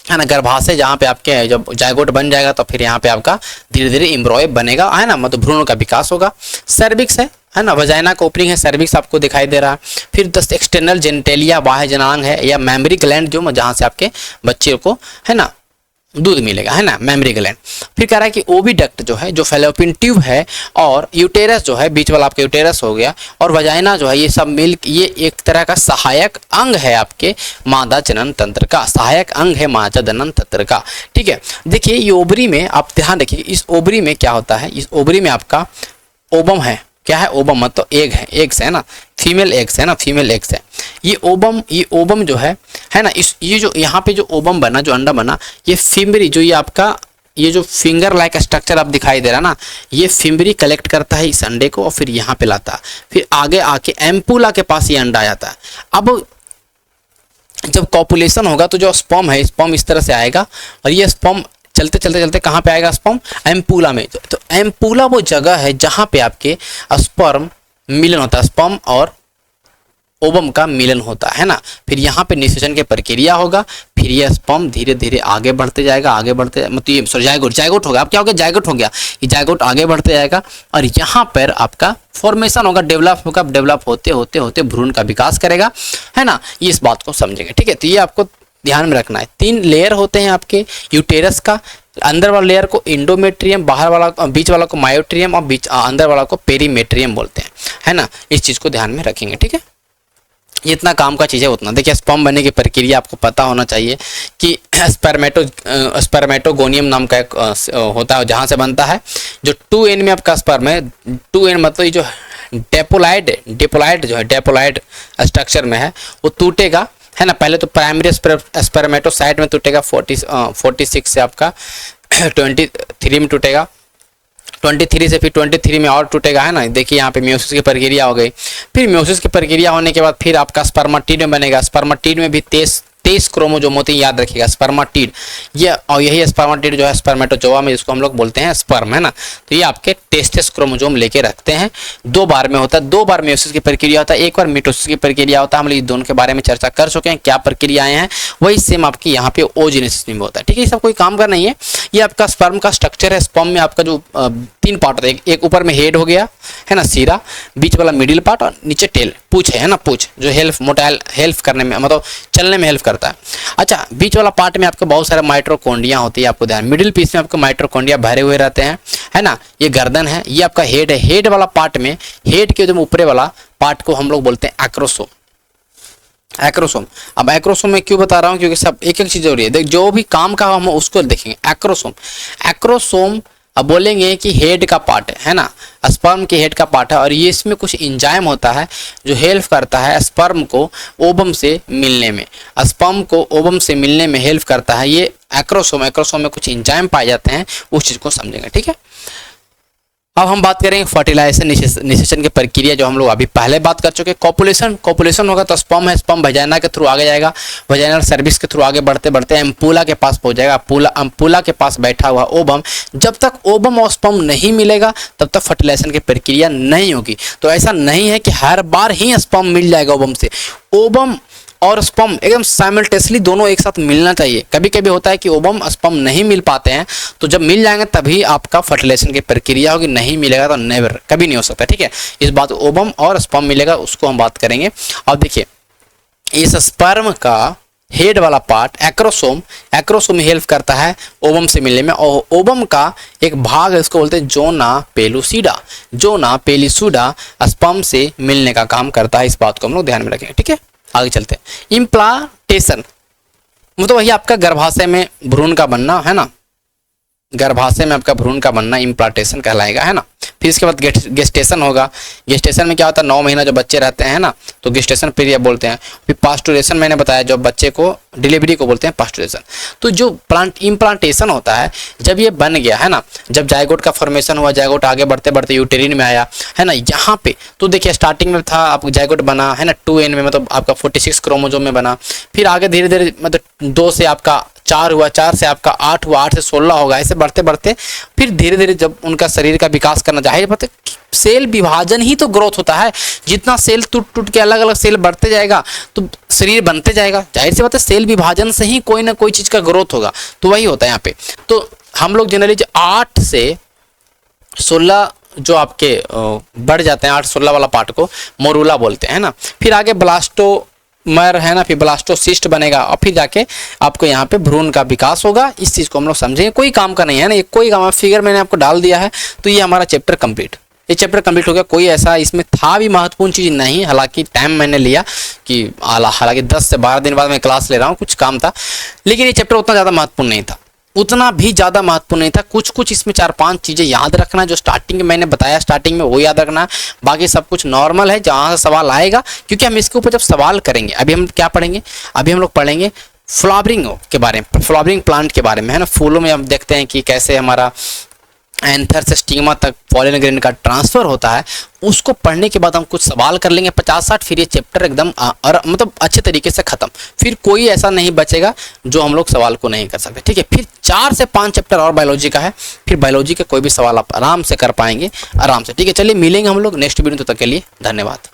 है ना गर्भाशय, जहाँ पे आपके जब जायगोट बन जाएगा तो फिर यहाँ पे आपका धीरे धीरे एम्ब्रॉय बनेगा, है ना, मतलब भ्रूणों का विकास होगा। सर्विक्स है ना, वजाइना का ओपनिंग है, सर्विक्स आपको दिखाई दे रहा है। फिर 10 एक्सटर्नल जेनिटेलिया, बाह्य जनांग है, या मेमरी ग्लैंड जो जहाँ से आपके बच्चे को, है ना, दूध मिलेगा, है ना, मेमरी ग्लैंड। फिर कह रहा है कि ओविडक्ट जो है, जो फैलोपिन ट्यूब है, और यूटेरस जो है, बीच वाला आपका यूटेरस हो गया, और वजाइना जो है, ये सब मिल ये एक तरह का सहायक अंग है आपके मादा जनन तंत्र का, सहायक अंग है मादा जनन तंत्र का, ठीक है। देखिए ये ओवरी में आप ध्यान रखिए, इस ओवरी में क्या होता है, इस ओवरी में आपका ओबम है, क्या है, ओबम मतलब एग है, एग्स है ना, फीमेल एग्स है ना, फीमेल एग्स है। ये ओबम जो है ना, ये जो यहाँ पे जो ओबम बना, जो अंडा बना, ये फिम्बरी जो ये आपका ये जो फिंगर लाइक स्ट्रक्चर आप दिखाई दे रहा ना, ये फिम्बरी कलेक्ट करता है इस अंडे को और फिर यहाँ पे लाता है, फिर आगे आके एम्पुला के पास ये अंडा आ जाता है। अब जब कॉपुलेशन होगा तो जो स्पर्म है, स्पर्म इस तरह से आएगा, और ये स्पर्म चलते चलते चलते कहाँ पे आएगा, स्पर्म एम्पुला में। तो एम्पुला वो जगह है जहाँ पे आपके स्पर्म मिलन होता है, स्पर्म और ओबम का मिलन होता है ना। फिर यहाँ पे निषेचन की प्रक्रिया होगा, फिर ये स्पर्म धीरे धीरे आगे बढ़ते जाएगा, आगे बढ़ते मतलब ये सॉरी जायगोट होगा, अब क्या हो गया, जायगोट हो गया, ये जायगोट आगे बढ़ते जाएगा और यहाँ पर आपका फॉर्मेशन होगा, डेवलप होगा, डेवलप होते होते होते भ्रूण का विकास करेगा, है ना। ये इस बात को समझेंगे, ठीक है। तो ये आपको ध्यान में रखना है। 3 लेयर होते हैं आपके यूटेरस का, अंदर वाला लेयर को इंडोमेट्रियम, बाहर वाला बीच वाला को मायोट्रियम, और अंदर वाला को पेरीमेट्रियम बोलते हैं, है ना। इस चीज़ को ध्यान में रखेंगे, ठीक है। ये इतना काम का चीज़ है उतना। देखिए स्पर्म बनने की प्रक्रिया आपको पता होना चाहिए कि स्पर्मेटोगोनियम नाम का एक होता है जहाँ से बनता है, जो 2n में आपका स्पर्म है, 2n मतलब ये जो डेपोलाइड जो है, डेपोलाइड स्ट्रक्चर में है, वो टूटेगा, है ना। पहले तो प्राइमरी स्पर्मेटोसाइट में टूटेगा 46 से आपका 23 में टूटेगा, 23 से फिर 23 में और टूटेगा, है ना। देखिए यहाँ पे म्योसिस की प्रक्रिया हो गई। फिर म्योसिस की प्रक्रिया होने के बाद फिर आपका स्पर्मेटिड में बनेगा। स्पर्मेटिड में भी 23 क्रोमोजोम होते हैं, याद रखिएगा स्पर्मेटिड। ये और यही स्पर्मेटिड जो है स्पर्मेटोजोआ में, जिसको हम लोग बोलते हैं स्पर्म, है ना। तो ये आपके टेस्टेस क्रोमोजोम लेके रखते हैं। 2 बार में होता है, 2 बार म्योसिस की प्रक्रिया होता है, 1 बार मिटोसिस की प्रक्रिया होता है। हम लोग दोनों के बारे में चर्चा कर चुके हैं, क्या प्रक्रियाएं हैं, वही सेम आपकी यहाँ पे ओजेनेसिस में होता है, ठीक है। ये सब कोई काम का नहीं है। ये आपका स्पर्म का स्ट्रक्चर है। स्पर्म में आपका जो 3 पार्ट होता है, एक ऊपर में हेड हो गया, है ना, सिरा, बीच वाला मिडिल पार्ट और नीचे टेल, पूछ है ना, पूछ जो हेल्प करने में मतलब चलने में हेल्प करता है। अच्छा, बीच वाला पार्ट में आपके बहुत सारे माइटोकॉन्ड्रिया होती है, आपको ध्यान। मिडिल पीस में आपको माइटोकॉन्ड्रिया भरे हुए रहते हैं, है ना। ये गर्दन है, ये आपका हेड है। हेड वाला पार्ट में, हेड के जो ऊपरे वाला पार्ट को हम लोग बोलते हैं एक्रोसोम। एक्रोसोम, अब एक्रोसोम में क्यों बता रहा हूँ, क्योंकि सब एक एक चीज जरूरी है। देख जो भी काम का हम उसको देखेंगे। एक्रोसोम अब बोलेंगे कि हेड का पार्ट है ना, स्पर्म के हेड का पार्ट है, और ये इसमें कुछ इंजाइम होता है जो हेल्प करता है स्पर्म को ओवम से मिलने में, स्पर्म को ओवम से मिलने में हेल्प करता है ये एक्रोसोम में कुछ इंजाइम पाए जाते हैं, उस चीज़ को समझेंगे, ठीक है। अब हम बात करेंगे फर्टिलाइजेशन निषेचन की प्रक्रिया, जो हम लोग अभी पहले बात कर चुके। कॉपुलेशन होगा तो स्पर्म है, स्पर्म वजाइना के थ्रू आगे जाएगा, वजाइनल सर्विस के थ्रू आगे बढ़ते बढ़ते एम्पुला के पास पहुंच जाएगा, एम्पुला के पास बैठा हुआ ओवम। जब तक ओवम और स्पर्म नहीं मिलेगा तब तक फर्टिलाइजेशन की प्रक्रिया नहीं होगी। तो ऐसा नहीं है कि हर बार ही स्पर्म मिल जाएगा ओवम से। ओवम और स्पर्म एकदम साइमल्टेनियसली दोनों एक साथ मिलना चाहिए। कभी कभी होता है कि ओवम स्पर्म नहीं मिल पाते हैं, तो जब मिल जाएंगे तभी आपका फर्टिलाइजेशन की प्रक्रिया होगी, नहीं मिलेगा तो नेवर, कभी नहीं हो सकता। ठीक है, इस बात ओवम और स्पर्म मिलेगा उसको हम बात करेंगे। अब देखिए, इस स्पर्म का हेड वाला पार्ट एक्रोसोम हेल्प करता है ओवम से मिलने में, और ओवम का एक भाग है इसको बोलते हैं जोना पेलुसिडा स्पर्म से मिलने का काम करता है। इस बात को हम लोग ध्यान में रखेंगे। ठीक है, आगे चलते हैं। इम्प्लांटेशन मतलब वही आपका गर्भाशय में भ्रूण का बनना है ना, गर्भाशय में आपका भ्रूण का बनना इम्प्लांटेशन कहलाएगा, है ना। फिर इसके बाद गेस्टेशन होगा। गेस्टेशन में क्या होता है, 9 महीना जो बच्चे रहते हैं ना, तो गेस्टेशन पीरियड बोलते हैं। फिर पास्टुरेशन मैंने बताया, जो बच्चे को डिलीवरी को बोलते हैं पास्टुरेशन। तो जो इम्प्लांटेशन होता है, जब ये बन गया है ना, जब जायगोट का फॉर्मेशन हुआ, जायगोट आगे बढ़ते बढ़ते यूटेरिन में आया है ना, यहाँ पे तो देखिए स्टार्टिंग में था आपको जायगोट बना है ना 2n में, मतलब आपका 46 क्रोमोसोम में बना। फिर आगे धीरे धीरे मतलब 2 से आपका 4 हुआ, 4 से आपका 8 हुआ, 8 से 16 होगा, ऐसे बढ़ते बढ़ते फिर धीरे धीरे जब उनका शरीर का विकास करना, जाहिर बात है सेल विभाजन ही तो ग्रोथ होता है। जितना सेल टूट के अलग अलग सेल बढ़ते जाएगा तो शरीर बनते जाएगा, जाहिर सी बात है सेल विभाजन से ही कोई ना कोई चीज़ का ग्रोथ होगा। तो वही होता है यहाँ पे। तो हम लोग जनरली 8 से 16 जो आपके बढ़ जाते हैं, 8-16 वाला पार्ट को मोरूला बोलते हैं ना। फिर आगे ब्लास्टोमर है ना, फिर ब्लास्टोसिस्ट बनेगा, और फिर जाके आपको यहाँ पे भ्रूण का विकास होगा। इस चीज़ को हम लोग समझेंगे, कोई काम का नहीं है ना, ये कोई काम, फिगर मैंने आपको डाल दिया है। तो ये हमारा चैप्टर कंप्लीट, ये चैप्टर कंप्लीट हो गया। कोई ऐसा इसमें था भी महत्वपूर्ण चीज़ नहीं, हालांकि टाइम मैंने लिया कि हालांकि 10 से 12 दिन बाद मैं क्लास ले रहा हूँ, कुछ काम था, लेकिन ये चैप्टर उतना ज़्यादा महत्वपूर्ण नहीं था, उतना भी ज़्यादा महत्वपूर्ण नहीं था। कुछ इसमें 4-5 चीज़ें याद रखना, जो स्टार्टिंग में मैंने बताया स्टार्टिंग में वो याद रखना। बाकी सब कुछ नॉर्मल है, जहाँ से सवाल आएगा, क्योंकि हम इसके ऊपर जब सवाल करेंगे, अभी हम क्या पढ़ेंगे, अभी हम लोग पढ़ेंगे फ्लावरिंग के बारे में, फ्लावरिंग प्लांट के बारे में, है ना। फूलों में हम देखते हैं कि कैसे हमारा एंथर से स्टिग्मा तक पॉलन ग्रेन का ट्रांसफर होता है। उसको पढ़ने के बाद हम कुछ सवाल कर लेंगे 50-60, फिर ये चैप्टर एकदम मतलब अच्छे तरीके से ख़त्म। फिर कोई ऐसा नहीं बचेगा जो हम लोग सवाल को नहीं कर सकते। ठीक है, फिर 4 से 5 चैप्टर और बायोलॉजी का है, फिर बायोलॉजी के कोई भी सवाल आप आराम से कर पाएंगे, आराम से। ठीक है, चलिए मिलेंगे हम लोग नेक्स्ट वीडियो, तब तक के लिए धन्यवाद।